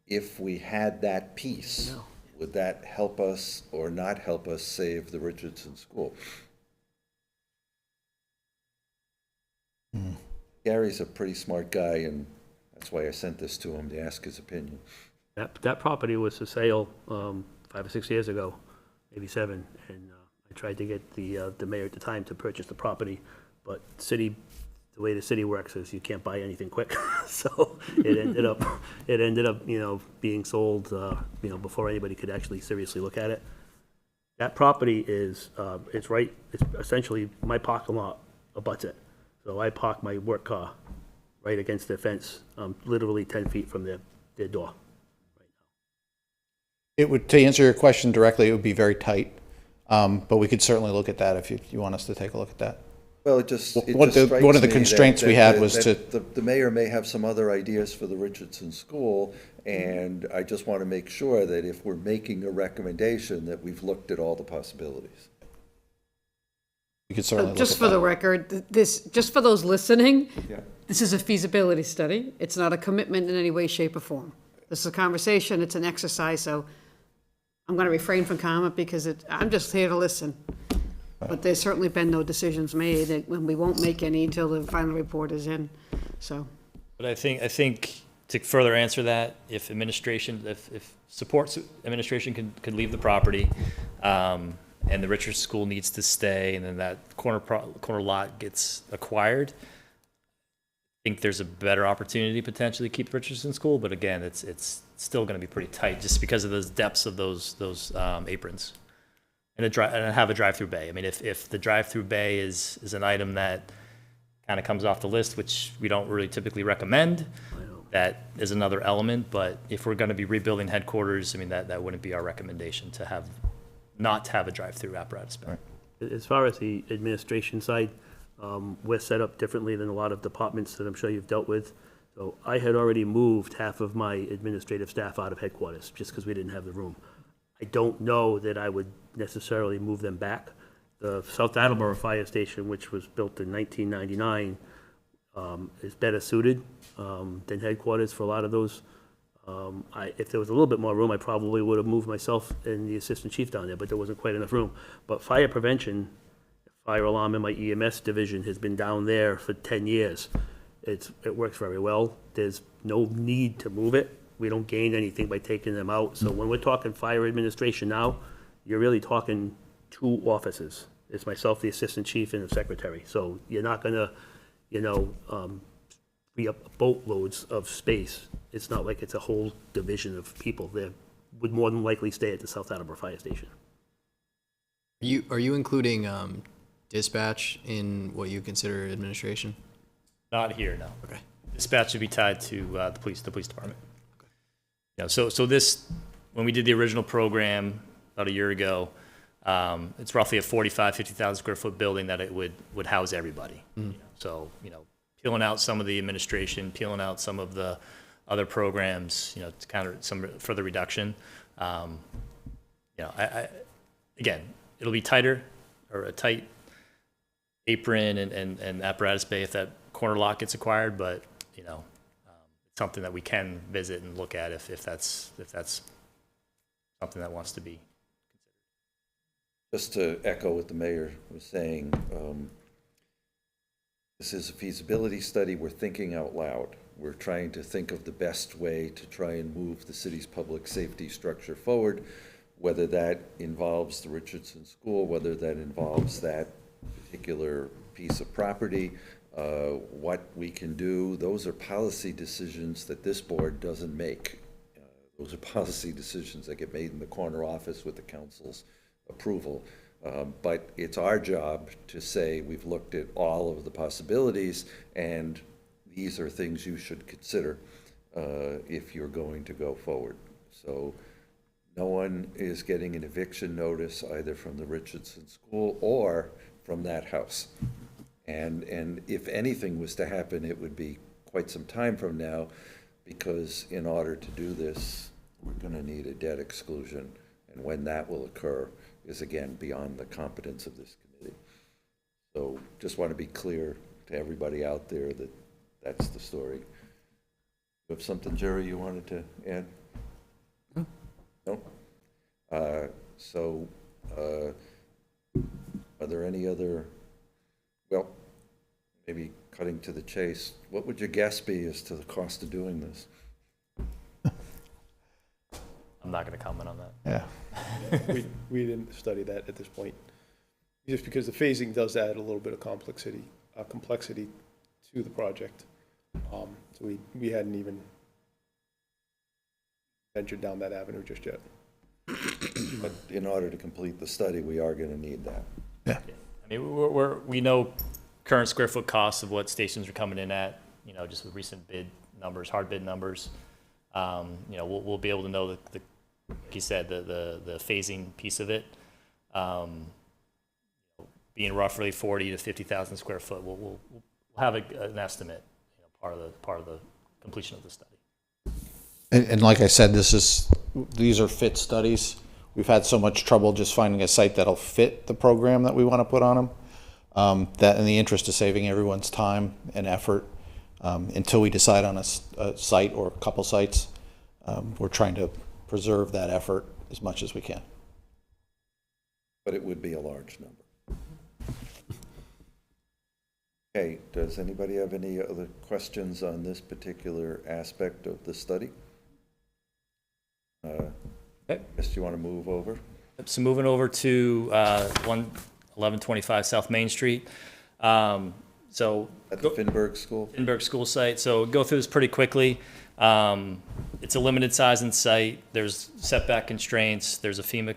if we had that piece, would that help us or not help us save the Richardson School? Gary's a pretty smart guy, and that's why I sent this to him to ask his opinion. That property was for sale 5 or 6 years ago, maybe 7, and I tried to get the mayor at the time to purchase the property, but the way the city works is you can't buy anything quick, so it ended up being sold before anybody could actually seriously look at it. That property is it's essentially my parking lot abuts it, so I park my work car right against the fence, literally 10 feet from their door. It would, to answer your question directly, it would be very tight, but we could certainly look at that if you want us to take a look at that. Well, it just One of the constraints we had was to... The mayor may have some other ideas for the Richardson School, and I just want to make sure that if we're making a recommendation, that we've looked at all the possibilities. We could certainly look Just at for that. the record, just for those listening, Yeah. this is a feasibility study. It's not a commitment in any way, shape, or form. This is a conversation, it's an exercise, so I'm going to refrain from comment because I'm just here to listen. But there's certainly been no decisions made, and we won't make any until the final report is in, so. But I think to further answer that, if supports administration could leave the property, and the Richardson School needs to stay, and then that corner lot gets acquired, I think there's a better opportunity potentially to keep Richardson School. But again, it's still going to be pretty tight just because of those depths of those aprons. And have a drive-through bay. I mean, if the drive-through bay is an item that kind of comes off the list, which we don't really typically recommend, that is another element. But if we're going to be rebuilding headquarters, I mean, that wouldn't be our recommendation to not have a drive-through apparatus bay. As far as the administration side, we're set up differently than a lot of departments that I'm sure you've dealt with. So I had already moved half of my administrative staff out of headquarters, just because we didn't have the room. I don't know that I would necessarily move them back. The South Attleboro Fire Station, which was built in 1999, is better suited than headquarters for a lot of those. If there was a little bit more room, I probably would have moved myself and the assistant chief down there, but there wasn't quite enough room. But fire prevention, fire alarm in my EMS division has been down there for 10 years. It works very well. There's no need to move it. We don't gain anything by taking them out. So when we're talking fire administration now, you're really talking 2 offices. It's myself, the assistant chief, and the secretary. So you're not gonna, free up boatloads of space. It's not like it's a whole division of people. They would more than likely stay at the South Attleboro Fire Station. Are you including dispatch in what you consider administration? Not here, no. Okay. Dispatch should be tied to the police department. Yeah, so this, when we did the original program about a year ago, it's roughly a 50,000 square foot building that it would house everybody. So, peeling out some of the administration, peeling out some of the other programs, to counter some further reduction. Again, it'll be tighter, or a tight apron and apparatus bay if that corner lot gets acquired, but it's something that we can visit and look at if that's something that wants to be. Just to echo what the mayor was saying, this is a feasibility study. We're thinking out loud. We're trying to think of the best way to try and move the city's public safety structure forward, whether that involves the Richardson School, whether that involves that particular piece of property, what we can do. Those are policy decisions that this board doesn't make. Those are policy decisions that get made in the corner office with the council's approval. But it's our job to say we've looked at all of the possibilities, and these are things you should consider if you're going to go forward. So no one is getting an eviction notice either from the Richardson School or from that house. And if anything was to happen, it would be quite some time from now, because in order to do this, we're going to need a debt exclusion. And when that will occur is, again, beyond the competence of this committee. So just want to be clear to everybody out there that that's the story. You have something, Jerry, you wanted to add? No? Are there any other, well, maybe cutting to the chase, what would your guess be as to the cost of doing this? I'm not going to comment on that. Yeah. We didn't study that at this point, just because the phasing does add a little bit of complexity to the project. So we hadn't even ventured down that avenue just yet. But in order to complete the study, we are going to need that. Yeah. I mean, we know current square foot costs of what stations are coming in at, just with recent bid numbers, hard bid numbers. We'll be able to know like you said, the phasing piece of it, being roughly 40 to 50,000 square foot. We'll have an estimate, part of the completion of the study. And like I said, these are fit studies. We've had so much trouble just finding a site that'll fit the program that we want to put on them, that in the interest of saving everyone's time and effort, until we decide on a site or a couple sites, we're trying to preserve that effort as much as we can. But it would be a large number. Okay, does anybody have any other questions on this particular aspect of the study? Guess you want to move over? So moving over to 1125 South Main Street. So At the Finberg School? Finberg School site. So go through this pretty quickly. It's a limited size in site. There's setback constraints. There's a FEMA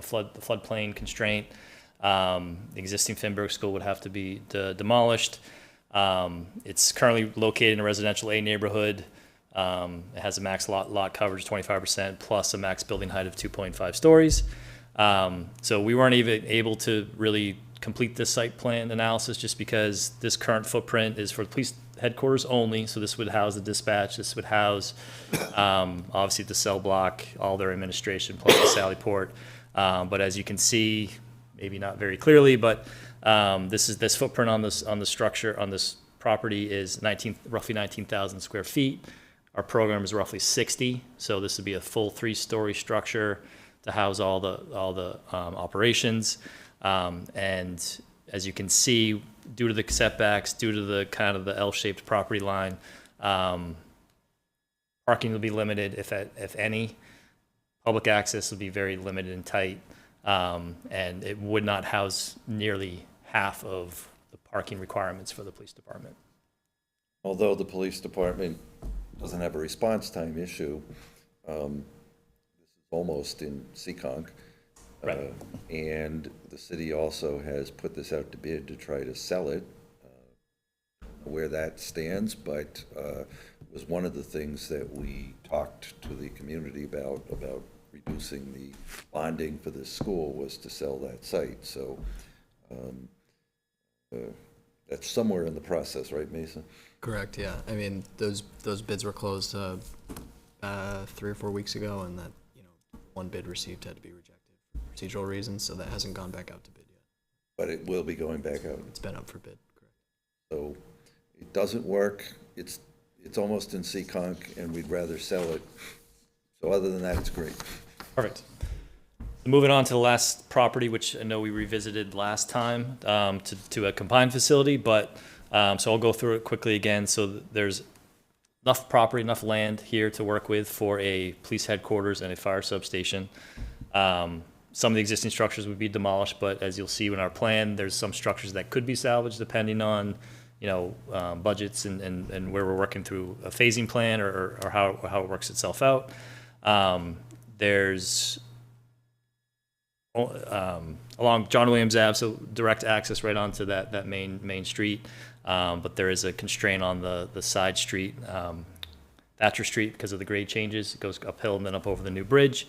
floodplain constraint. The existing Finberg School would have to be demolished. It's currently located in a residential A neighborhood. It has a max lot coverage, 25%, plus a max building height of 2.5 stories. So we weren't even able to really complete this site plan analysis just because this current footprint is for the police headquarters only, so this would house the dispatch, this would house, obviously the cell block, all their administration, plus the Sally Port. But as you can see, maybe not very clearly, but this footprint on the structure, on this property is roughly 19,000 square feet. Our program is roughly 60, so this would be a full 3-story structure to house all the operations. And as you can see, due to the setbacks, due to the kind of the L-shaped property line, parking will be limited, if any. Public access will be very limited and tight, and it would not house nearly half of the parking requirements for the police department. Although the police department doesn't have a response time issue, this is almost in Seekonk. Right. And the city also has put this out to bid to try to sell it, where that stands, but it was one of the things that we talked to the community about reducing the bonding for this school, was to sell that site. So that's somewhere in the process, right, Mason? Correct, yeah. I mean, those bids were closed 3 or 4 weeks ago, and that, one bid received had to be rejected for procedural reasons, so that hasn't gone back out to bid yet. But it will be going back out. It's been up for bid, correct. So it doesn't work. It's almost in Seekonk, and we'd rather sell it. So other than that, it's great. Perfect. Moving on to the last property, which I know we revisited last time, to a combined facility, but so I'll go through it quickly again. So there's enough property, enough land here to work with for a police headquarters and a fire substation. Some of the existing structures would be demolished, but as you'll see in our plan, there's some structures that could be salvaged depending on, budgets and where we're working through a phasing plan or how it works itself out. There's along John Williams Ave, so direct access right onto that main street. But there is a constraint on the side street, Thatcher Street, because of the grade changes. It goes uphill and then up over the new bridge.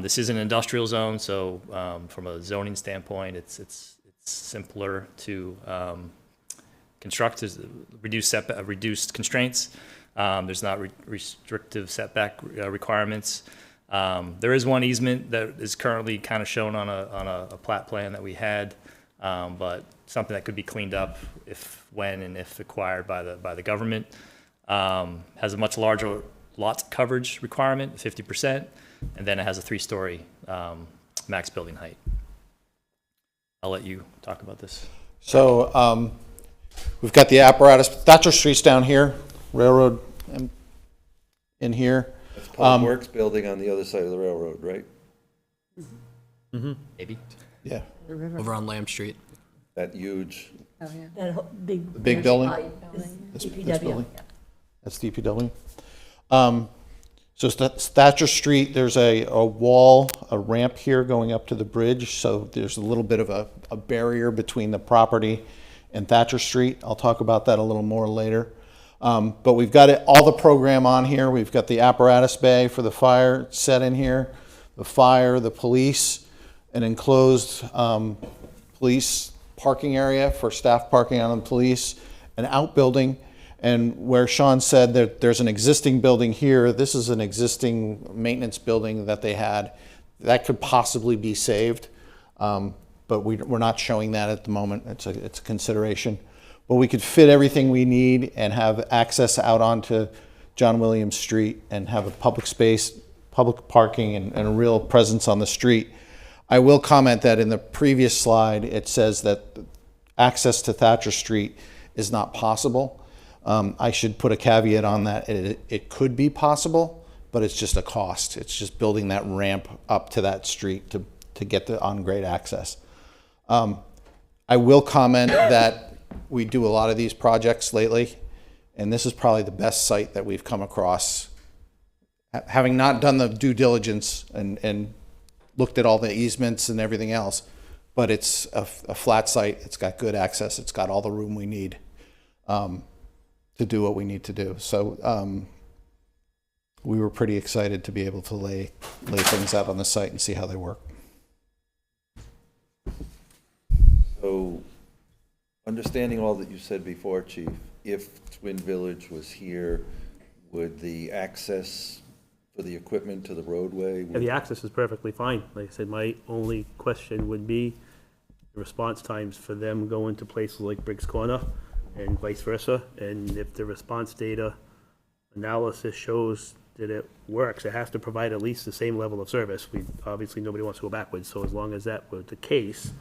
This is an industrial zone, so from a zoning standpoint, it's simpler to construct. There's reduced constraints. There's not restrictive setback requirements. There is one easement that is currently kind of shown on a plat plan that we had, but something that could be cleaned up when and if acquired by the government. Has a much larger lot coverage requirement, 50%, and then it has a 3-story max building height. I'll let you talk about this. So we've got the apparatus, Thatcher Street's down here, railroad in here. That's Public Works building on the other side of the railroad, right? Maybe. Yeah. Over on Lamb Street. That huge, That whole big. Big building? This DPW. building? That's DPW. So Thatcher Street, there's a wall, a ramp here going up to the bridge, so there's a little bit of a barrier between the property and Thatcher Street. I'll talk about that a little more later. But we've got all the program on here. We've got the apparatus bay for the fire set in here, the fire, the police, an enclosed police parking area for staff parking on the police, an outbuilding. And where Sean said that there's an existing building here, this is an existing maintenance building that they had. That could possibly be saved, but we're not showing that at the moment. It's a consideration. But we could fit everything we need and have access out onto John Williams Street and have a public space, public parking, and a real presence on the street. I will comment that in the previous slide, it says that access to Thatcher Street is not possible. I should put a caveat on that. It could be possible, but it's just a cost. It's just building that ramp up to that street to get the on-grade access. I will comment that we do a lot of these projects lately, and this is probably the best site that we've come across. Having not done the due diligence and looked at all the easements and everything else, but it's a flat site. It's got good access. It's got all the room we need to do what we need to do. So we were pretty excited to be able to lay things out on the site and see how they work. so understanding all that you said before, Chief, if Twin Village was here, would the access for the equipment to the roadway? Yeah, the access is perfectly fine. Like I said, my only question would be the response times for them going to places like Briggs Corner and vice versa. And if the response data analysis shows that it works, it has to provide at least the same level of service. Obviously, nobody wants to go backwards, so as long as that were the case,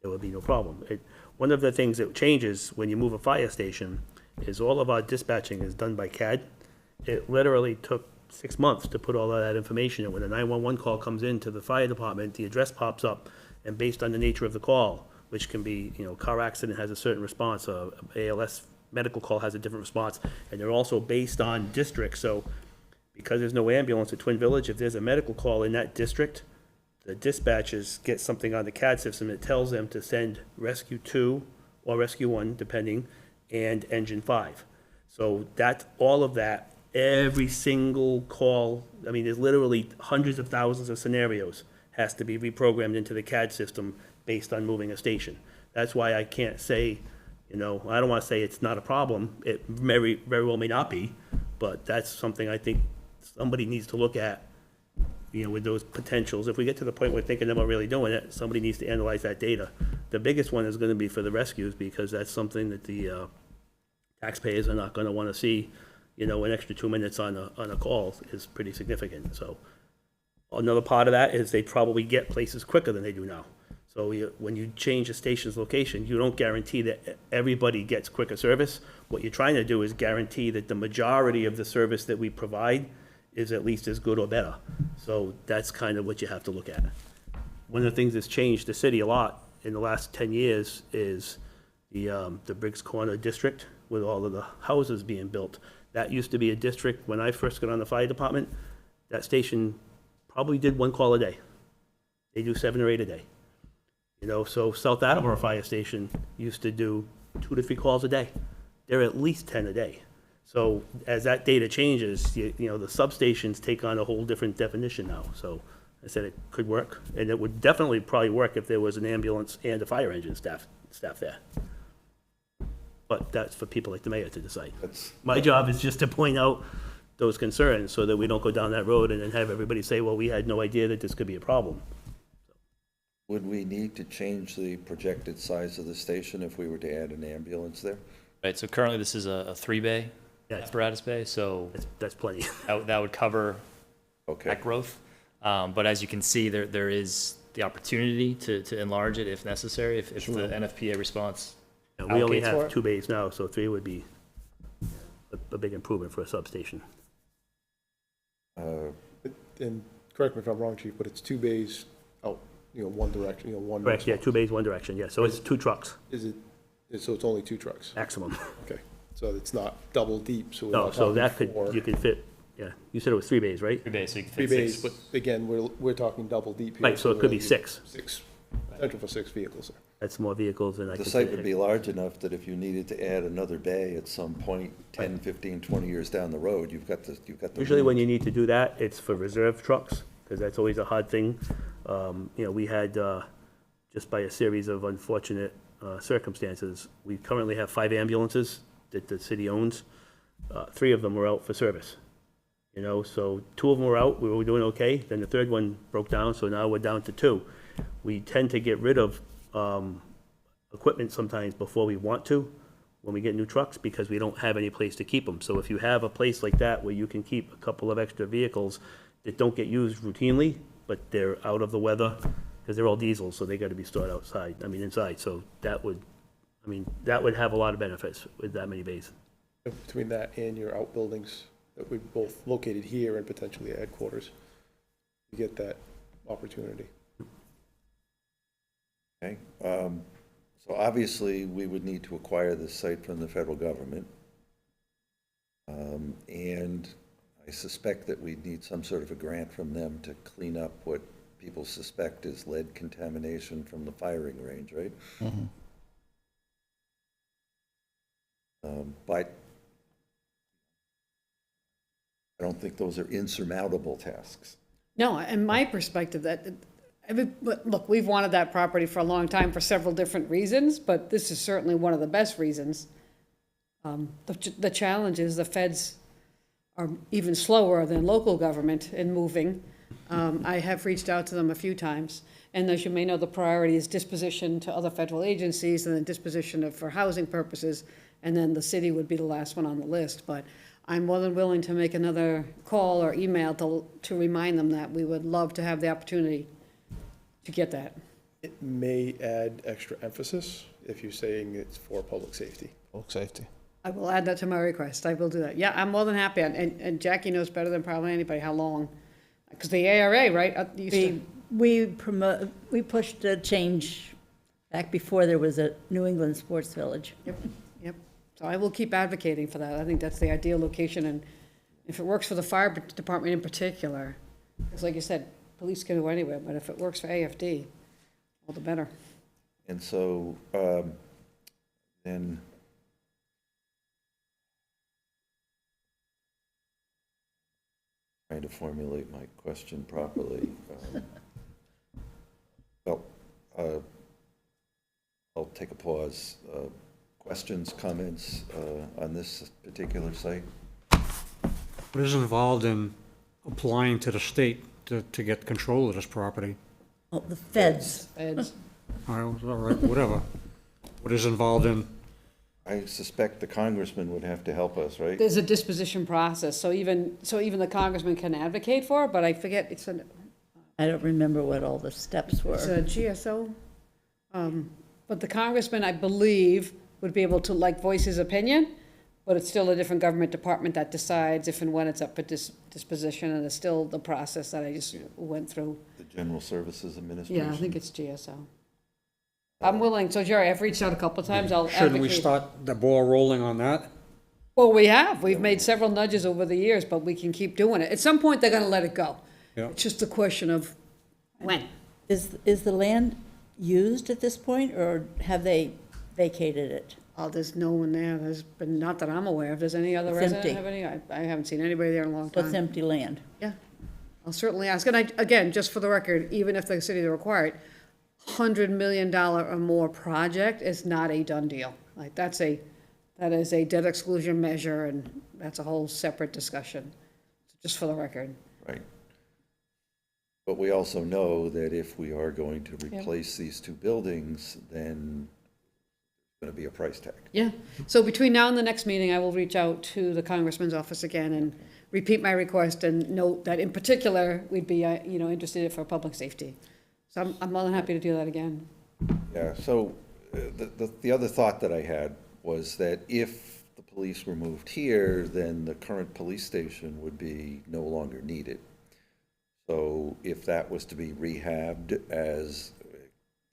there would be no problem. One of the things that changes when you move a fire station is all of our dispatching is done by CAD. It literally took 6 months to put all of that information in. When a 911 call comes into the fire department, the address pops up, and based on the nature of the call, which can be, car accident has a certain response, ALS medical call has a different response, and they're also based on district. So because there's no ambulance at Twin Village, if there's a medical call in that district, the dispatchers get something on the CAD system that tells them to send Rescue 2 or Rescue 1, depending, and Engine 5. So that's all of that, every single call, I mean, there's literally hundreds of thousands of scenarios has to be reprogrammed into the CAD system based on moving a station. That's why I can't say, I don't want to say it's not a problem. It very, very well may not be, but that's something I think somebody needs to look at, with those potentials. If we get to the point where we're thinking about really doing it, somebody needs to analyze that data. The biggest one is going to be for the rescues, because that's something that the taxpayers are not going to want to see. An extra 2 minutes on a call is pretty significant. So another part of that is they probably get places quicker than they do now. So when you change a station's location, you don't guarantee that everybody gets quicker service. What you're trying to do is guarantee that the majority of the service that we provide is at least as good or better. So that's kind of what you have to look at. One of the things that's changed the city a lot in the last 10 years is the Briggs Corner district with all of the houses being built. That used to be a district, when I first got on the fire department, that station probably did 1 call a day. They do 7 or 8 a day. So South Attleboro Fire Station used to do 2 to 3 calls a day. They're at least 10 a day. So as that data changes, the substations take on a whole different definition now. So I said it could work, and it would definitely probably work if there was an ambulance and a fire engine staff there. But that's for people like the mayor to decide. My job is just to point out those concerns so that we don't go down that road and then have everybody say, well, we had no idea that this could be a problem. Would we need to change the projected size of the station if we were to add an ambulance there? Right, so currently this is a 3-bay Yeah, it's- apparatus bay, so That's plenty. that would cover Okay. that growth. But as you can see, there is the opportunity to enlarge it if necessary, if the NFPA response We only allocates for have it. 2 bays now, so 3 would be a big improvement for a substation. And correct me if I'm wrong, chief, but it's 2 bays out, one direction, one. Correct, yeah, 2 bays, 1 direction, yeah. So it's 2 trucks Is it, so it's only 2 trucks? maximum. Okay, so it's not double deep, so we're No, not so talking that could, 4. you could fit, yeah, you said it was 3 bays, right? 3 bays, so you can 3 fit bays, 6. but again, we're talking double deep here. Right, so it could be really 6. 6, potential for 6 vehicles there. That's more vehicles than I The could site fit. would be large enough that if you needed to add another bay at some point, 10, 15, 20 years down the road, you've got the. Usually when you need to do that, it's for reserve trucks, because that's always a hard thing. We had, just by a series of unfortunate circumstances, we currently have 5 ambulances that the city owns. 3 of them were out for service. So 2 of them were out, we were doing okay, then the 3rd one broke down, so now we're down to 2. We tend to get rid of equipment sometimes before we want to, when we get new trucks, because we don't have any place to keep them. So if you have a place like that where you can keep a couple of extra vehicles that don't get used routinely, but they're out of the weather, because they're all diesels, so they gotta be stored inside. So that would have a lot of benefits with that many bays. Between that and your outbuildings that we both located here and potentially headquarters, you get that opportunity. Okay, so obviously, we would need to acquire this site from the federal government. And I suspect that we'd need some sort of a grant from them to clean up what people suspect is lead contamination from the firing range, right? But I don't think those are insurmountable tasks. No, in my perspective, look, we've wanted that property for a long time for several different reasons, but this is certainly one of the best reasons. The challenge is the feds are even slower than local government in moving. I have reached out to them a few times, and as you may know, the priority is disposition to other federal agencies and then disposition for housing purposes, and then the city would be the last one on the list. But I'm more than willing to make another call or email to remind them that we would love to have the opportunity to get that. It may add extra emphasis if you're saying it's for public safety. Public safety. I will add that to my request. I will do that. Yeah, I'm more than happy. And Jackie knows better than probably anybody how long. Because the ARA, right, used to, We pushed a change back before there was a New England Sports Village. yep. So I will keep advocating for that. I think that's the ideal location. And if it works for the fire department in particular, because like you said, police can go anywhere, but if it works for AFD, all the better. And so, then, trying to formulate my question properly. Well, I'll take a pause. Questions, comments on this particular site? What is involved in applying to the state to get control of this property? Oh, the feds. Feds. All right, whatever. What is involved in, I suspect the congressman would have to help us, right? There's a disposition process, so even the congressman can advocate for it, but I forget, it's I don't remember what all the steps were. a GSO. But the congressman, I believe, would be able to, like, voice his opinion, but it's still a different government department that decides if and when it's up for disposition, and it's still the process that I just went through. The General Services Administration? Yeah, I think it's GSO. I'm willing, so Jerry, I've reached out a couple of times, I'll shouldn't we advocate. start the ball rolling on that? Well, we've made several nudges over the years, but we can keep doing it. At some point, they're gonna let it go. Yeah. It's just a question of when. Is the land used at this point, or have they vacated it? Oh, there's no one there, there's been, not that I'm aware of, does any other It's resident empty. have any? I haven't seen anybody there in a long So it's time. empty land? Yeah, I'll certainly ask, and again, just for the record, even if the city required, $100 million or more project is not a done deal. Like, that is a debt exclusion measure, and that's a whole separate discussion, just for the record. Right. But we also know that if we are going to replace these two buildings, then there's going to be a price tag. Yeah, so between now and the next meeting, I will reach out to the congressman's office again and repeat my request and note that in particular, we'd be, interested in it for public safety. So I'm more than happy to do that again. Yeah, so the other thought that I had was that if the police were moved here, then the current police station would be no longer needed. So if that was to be rehabbed as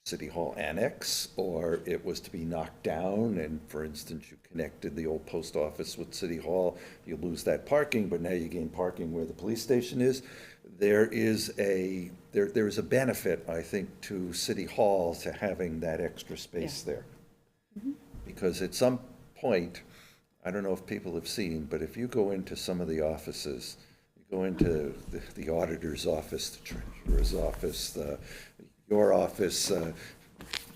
City Hall Annex, or it was to be knocked down, and for instance, you connected the old post office with City Hall, you lose that parking, but now you gain parking where the police station is. There is a benefit, I think, to City Hall to having that extra space there. Because at some point, I don't know if people have seen, but if you go into some of the offices, you go into the auditor's office, the treasurer's office, your office,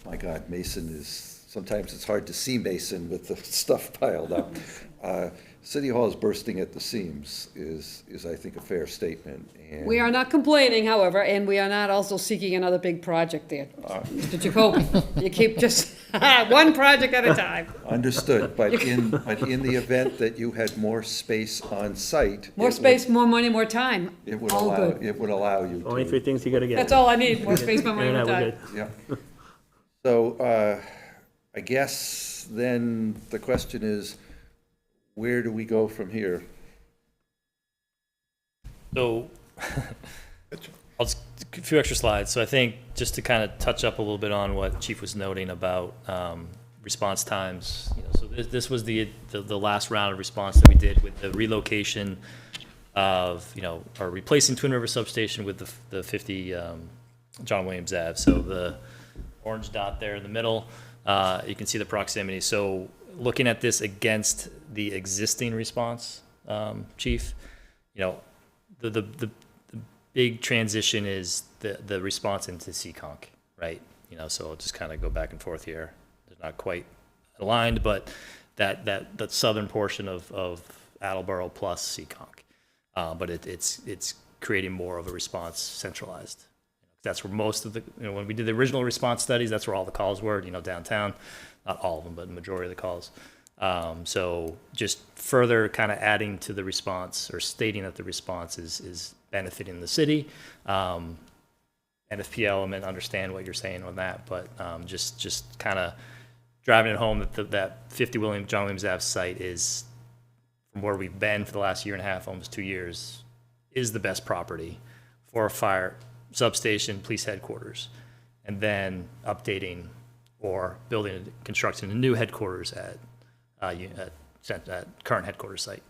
my God, Mason is, sometimes it's hard to see Mason with the stuff piled up. City Hall is bursting at the seams is I think, a fair statement. And We are not complaining, however, and we are not also seeking another big project there. Mr. Jacoby, you keep just one project at a time. Understood, but in the event that you had more space on site. More space, more money, more time. It would All allow, good. it would allow you Only to. three things you gotta get. That's all I need, more space, more money, Yeah, more no, we're time. good. Yeah. So, I guess then the question is, where do we go from here? So, a few extra slides. So I think just to kind of touch up a little bit on what Chief was noting about response times. So this was the last round of response that we did with the relocation of, or replacing Twin River Substation with the 50 John Williams Ave. So the orange dot there in the middle, you can see the proximity. So looking at this against the existing response, Chief, the big transition is the response into Seekonk, right? So I'll just kind of go back and forth here. They're not quite aligned, but that southern portion of Attleboro plus Seekonk. But it's creating more of a response centralized. That's where most of the, when we did the original response studies, that's where all the calls were, downtown. Not all of them, but the majority of the calls. So just further kind of adding to the response or stating that the response is benefiting the city. NFP element, understand what you're saying on that, but just kind of driving it home that that 50 John Williams Ave site is, from where we've been for the last year and a half, almost 2 years, is the best property for a fire substation, police headquarters, and then updating or building, constructing a new headquarters at current headquarters site.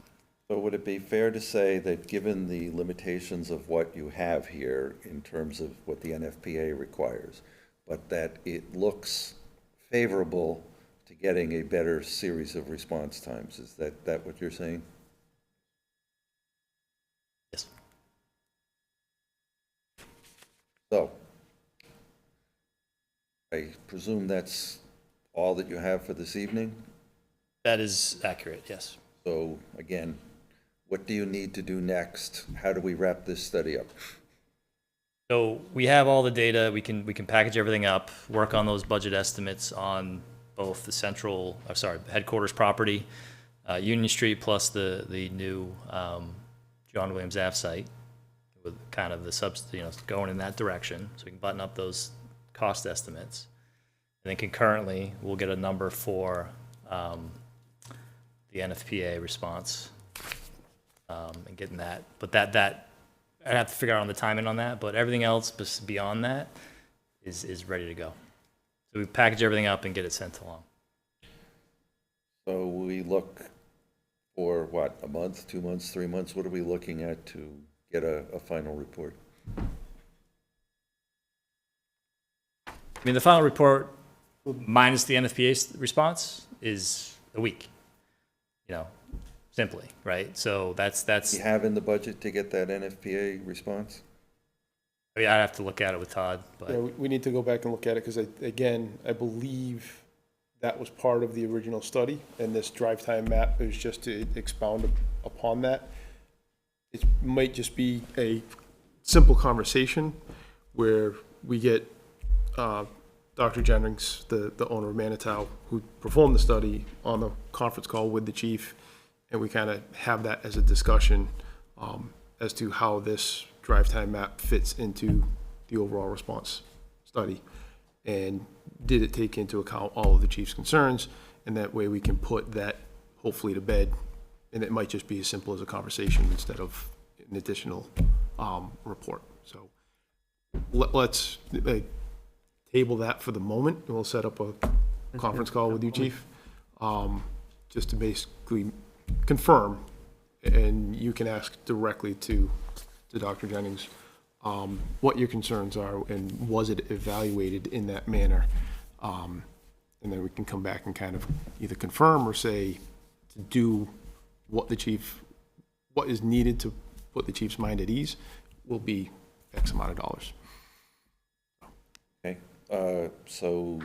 So would it be fair to say that given the limitations of what you have here in terms of what the NFPA requires, but that it looks favorable to getting a better series of response times? Is that what you're saying? Yes. So, I presume that's all that you have for this evening? That is accurate, yes. So, again, what do you need to do next? How do we wrap this study up? So we have all the data. We can package everything up, work on those budget estimates on both the headquarters property, Union Street, plus the new John Williams Ave site, with kind of the going in that direction, so we can button up those cost estimates. And then concurrently, we'll get a number for the NFPA response and getting that. But that I'd have to figure out on the timing on that. But everything else beyond that is ready to go. So we package everything up and get it sent along. So we look for what, a month, 2 months, 3 months? What are we looking at to get a final report? I mean, the final report, minus the NFPA response, is a week, simply, right? So that's. Do you have in the budget to get that NFPA response? I mean, I'd have to look at it with Todd, but Yeah, we need to go back and look at it, because I believe that was part of the original study, and this drive time map is just to expound upon that. It might just be a simple conversation where we get Dr. Jennings, the owner of Manitow, who performed the study, on the conference call with the chief, and we kind of have that as a discussion as to how this drive time map fits into the overall response study. And did it take into account all of the chief's concerns? And that way we can put that hopefully to bed. And it might just be as simple as a conversation instead of an additional report. So let's table that for the moment, and we'll set up a conference call with you, chief, just to basically confirm, and you can ask directly to Dr. Jennings what your concerns are, and was it evaluated in that manner? And then we can come back and kind of either confirm or say to do what is needed to put the chief's mind at ease will be X amount of dollars. Okay, so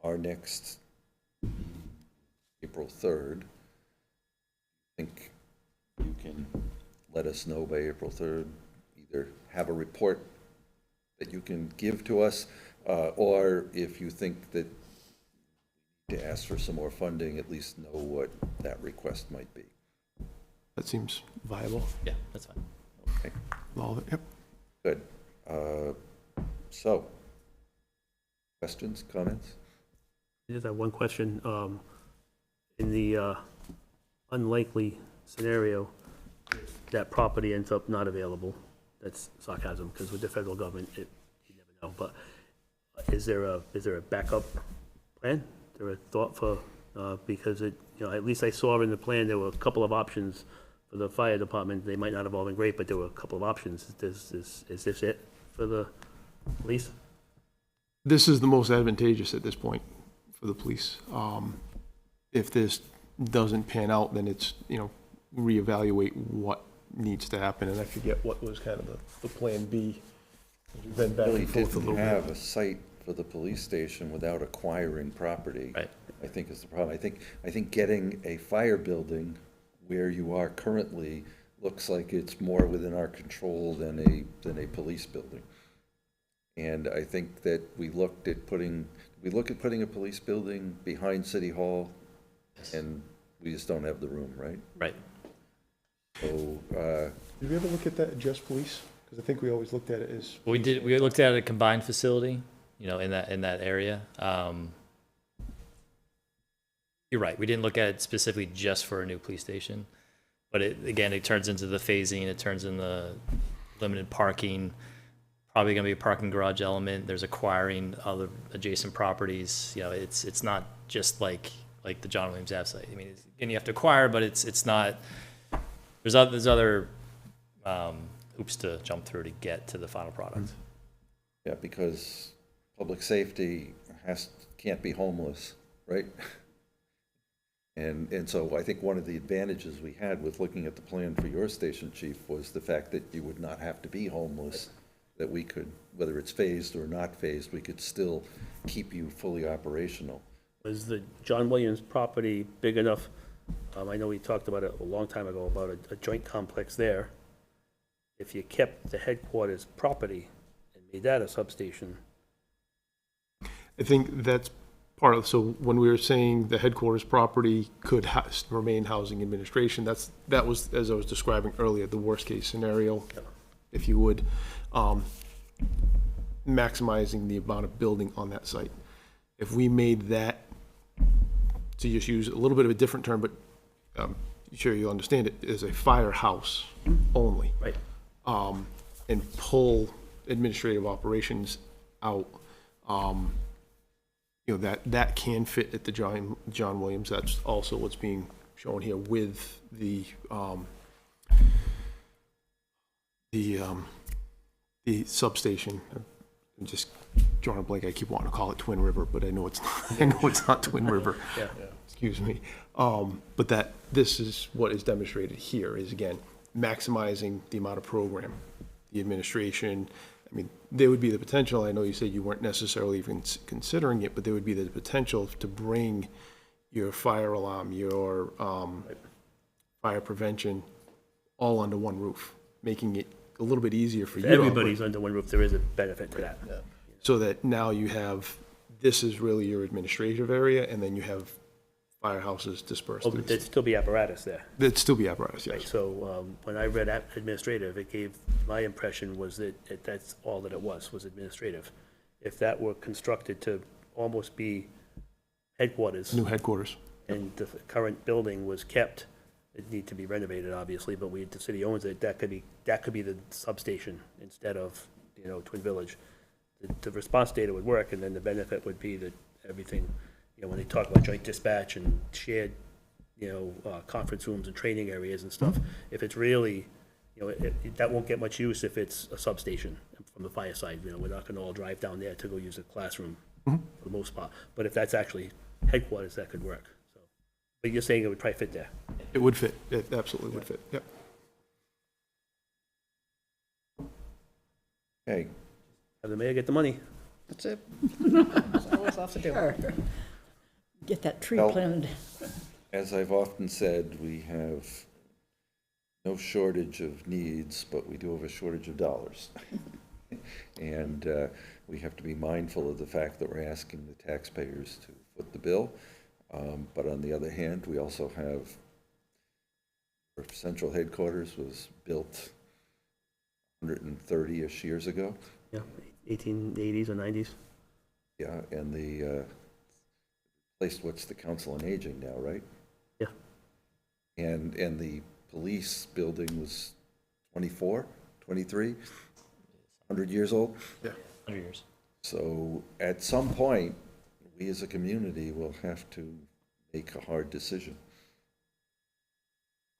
our next April 3rd, I think you can let us know by April 3rd, either have a report that you can give to us, or if you think that to ask for some more funding, at least know what that request might be. That seems viable. yeah, that's fine. Okay, All of it, yep. good. So, questions, comments? I just have one question. In the unlikely scenario, that property ends up not available, that's sarcasm, because with the federal government, you never know, but is there a backup plan? Is there a thought for, because at least I saw in the plan, there were a couple of options for the fire department. They might not have all been great, but there were a couple of options. Is this it for the police? This is the most advantageous at this point for the police. If this doesn't pan out, then it's, reevaluate what needs to happen, and I forget what was kind of the plan B. We've been back Really and forth a didn't little have bit. a site for the police station without acquiring property. Right. I think is the problem. I think getting a fire building where you are currently looks like it's more within our control than a police building. And I think that we look at putting a police building behind City Hall, and we just don't have the room, right? Right. So, Did we ever look at that, just police? Because I think we always looked at it as. We looked at a combined facility, you know, in that area. You're right, we didn't look at it specifically just for a new police station. But it turns into the phasing, it turns in the limited parking, probably gonna be a parking garage element. There's acquiring other adjacent properties. You know, it's not just like the John Williams Ave site. I mean, again, you have to acquire, but it's not, there's other hoops to jump through to get to the final product. yeah, because public safety can't be homeless, right? And so I think one of the advantages we had with looking at the plan for your station, chief, was the fact that you would not have to be homeless, that we could, whether it's phased or not phased, we could still keep you fully operational. Was the John Williams property big enough? I know we talked about it a long time ago, about a joint complex there. If you kept the headquarters property and made that a substation, I think that's part of, so when we were saying the headquarters property could remain housing administration, that was, as I was describing earlier, the worst case scenario, if you would, maximizing the amount of building on that site. If we made that, to just use a little bit of a different term, but sure you'll understand it, is a firehouse only. right? And pull administrative operations out, you know, that can fit at the John Williams. That's also what's being shown here with the substation. I'm just drawing a blank. I keep wanting to call it Twin River, but I know it's not. I know it's not Twin River. Yeah. Excuse me. But this is what is demonstrated here, is again maximizing the amount of program, the administration. I mean, there would be the potential, I know you said you weren't necessarily even considering it, but there would be the potential to bring your fire alarm, your fire prevention, all under one roof, making it a little bit easier for you. If everybody's under one roof, there is a benefit to that. So that now you have, this is really your administrative area, and then you have firehouses dispersed. Oh, but there'd still be apparatus there. There'd still be apparatus, Right, yes. so when I read administrative, it gave, my impression was that that's all that it was administrative. If that were constructed to almost be headquarters, New headquarters. and the current building was kept, it need to be renovated, obviously, but the city owns it, that could be the substation instead of, you know, Twin Village. The response data would work, and then the benefit would be that everything, you know, when they talk about joint dispatch and shared, you know, conference rooms and training areas and stuff, if it's really, you know, that won't get much use if it's a substation from the fire side. You know, we're not gonna all drive down there to go use a classroom for the most part. But if that's actually headquarters, that could work, so. But you're saying it would probably fit there? It would fit, it absolutely would fit, yep. Okay, Have the mayor get the money? That's it. That's all we have to do. Get that tree Well- planted. as I've often said, we have no shortage of needs, but we do have a shortage of dollars. And we have to be mindful of the fact that we're asking the taxpayers to foot the bill. But on the other hand, we also have, our central headquarters was built 130-ish years ago. Yeah, 1880s or 90s? Yeah, and the place, what's the Council on Aging now, right? Yeah. And the police building was 24, 23, 100 years old. 100 years. So at some point, we as a community will have to make a hard decision.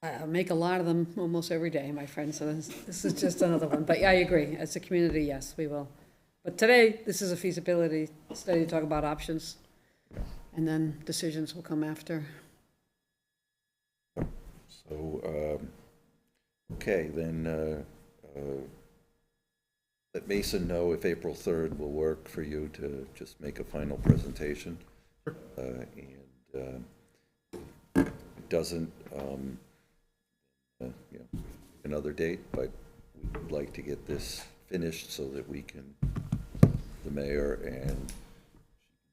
I make a lot of them almost every day, my friend, so this is just another one. But yeah, I agree, as a community, yes, we will. But today, this is a feasibility study to talk about options, and then decisions will come after. So, okay, then let Mason know if April 3rd will work for you to just make a final presentation. And it doesn't, you know, another date, but we'd like to get this finished so that we can, the mayor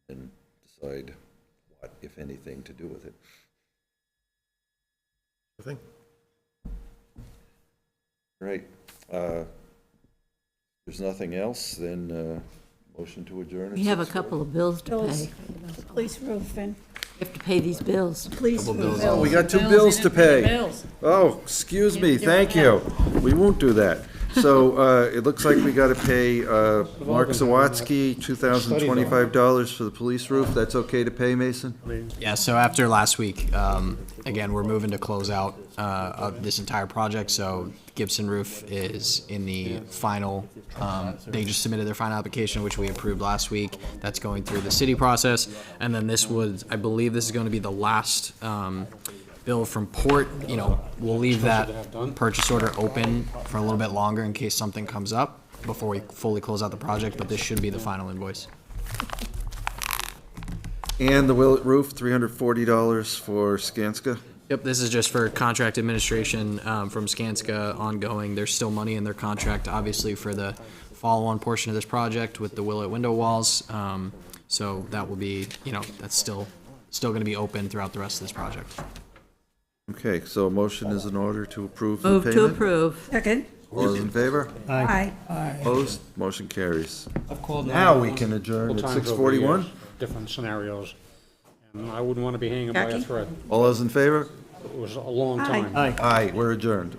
and decide what, if anything, to do with it. Thing. Right. There's nothing else, then motion to adjourn. We have a couple of bills to pay. Police roof and We have to pay these bills. police roof. Oh, we got two bills to pay. Oh, excuse me, thank you. We won't do that. So it looks like we got to pay Mark Zawatsky $2,025 for the police roof. That's okay to pay, Mason? Yeah, so after last week, again, we're moving to close out of this entire project, so Gibson Roof is in the final, they just submitted their final application, which we approved last week. That's going through the city process, and then this was, I believe this is going to be the last bill from Port. You know, we'll leave that purchase order open for a little bit longer in case something comes up before we fully close out the project, but this should be the final invoice. And the Willett Roof, $340 for Skanska. Yep, this is just for contract administration from Skanska ongoing. There's still money in their contract, obviously, for the follow-on portion of this project with the Willett window walls. So that will be, you know, that's still going to be open throughout the rest of this project. Okay, so a motion is in order to approve the Move payment. to approve. Second. All those in favor? Aye. Opposed? Motion carries. I've called Now we can adjourn at 6:41. Different scenarios, and I wouldn't want to be hanging by a Jackie? thread. All those in favor? It was a long Aye. time. Aye, we're adjourned.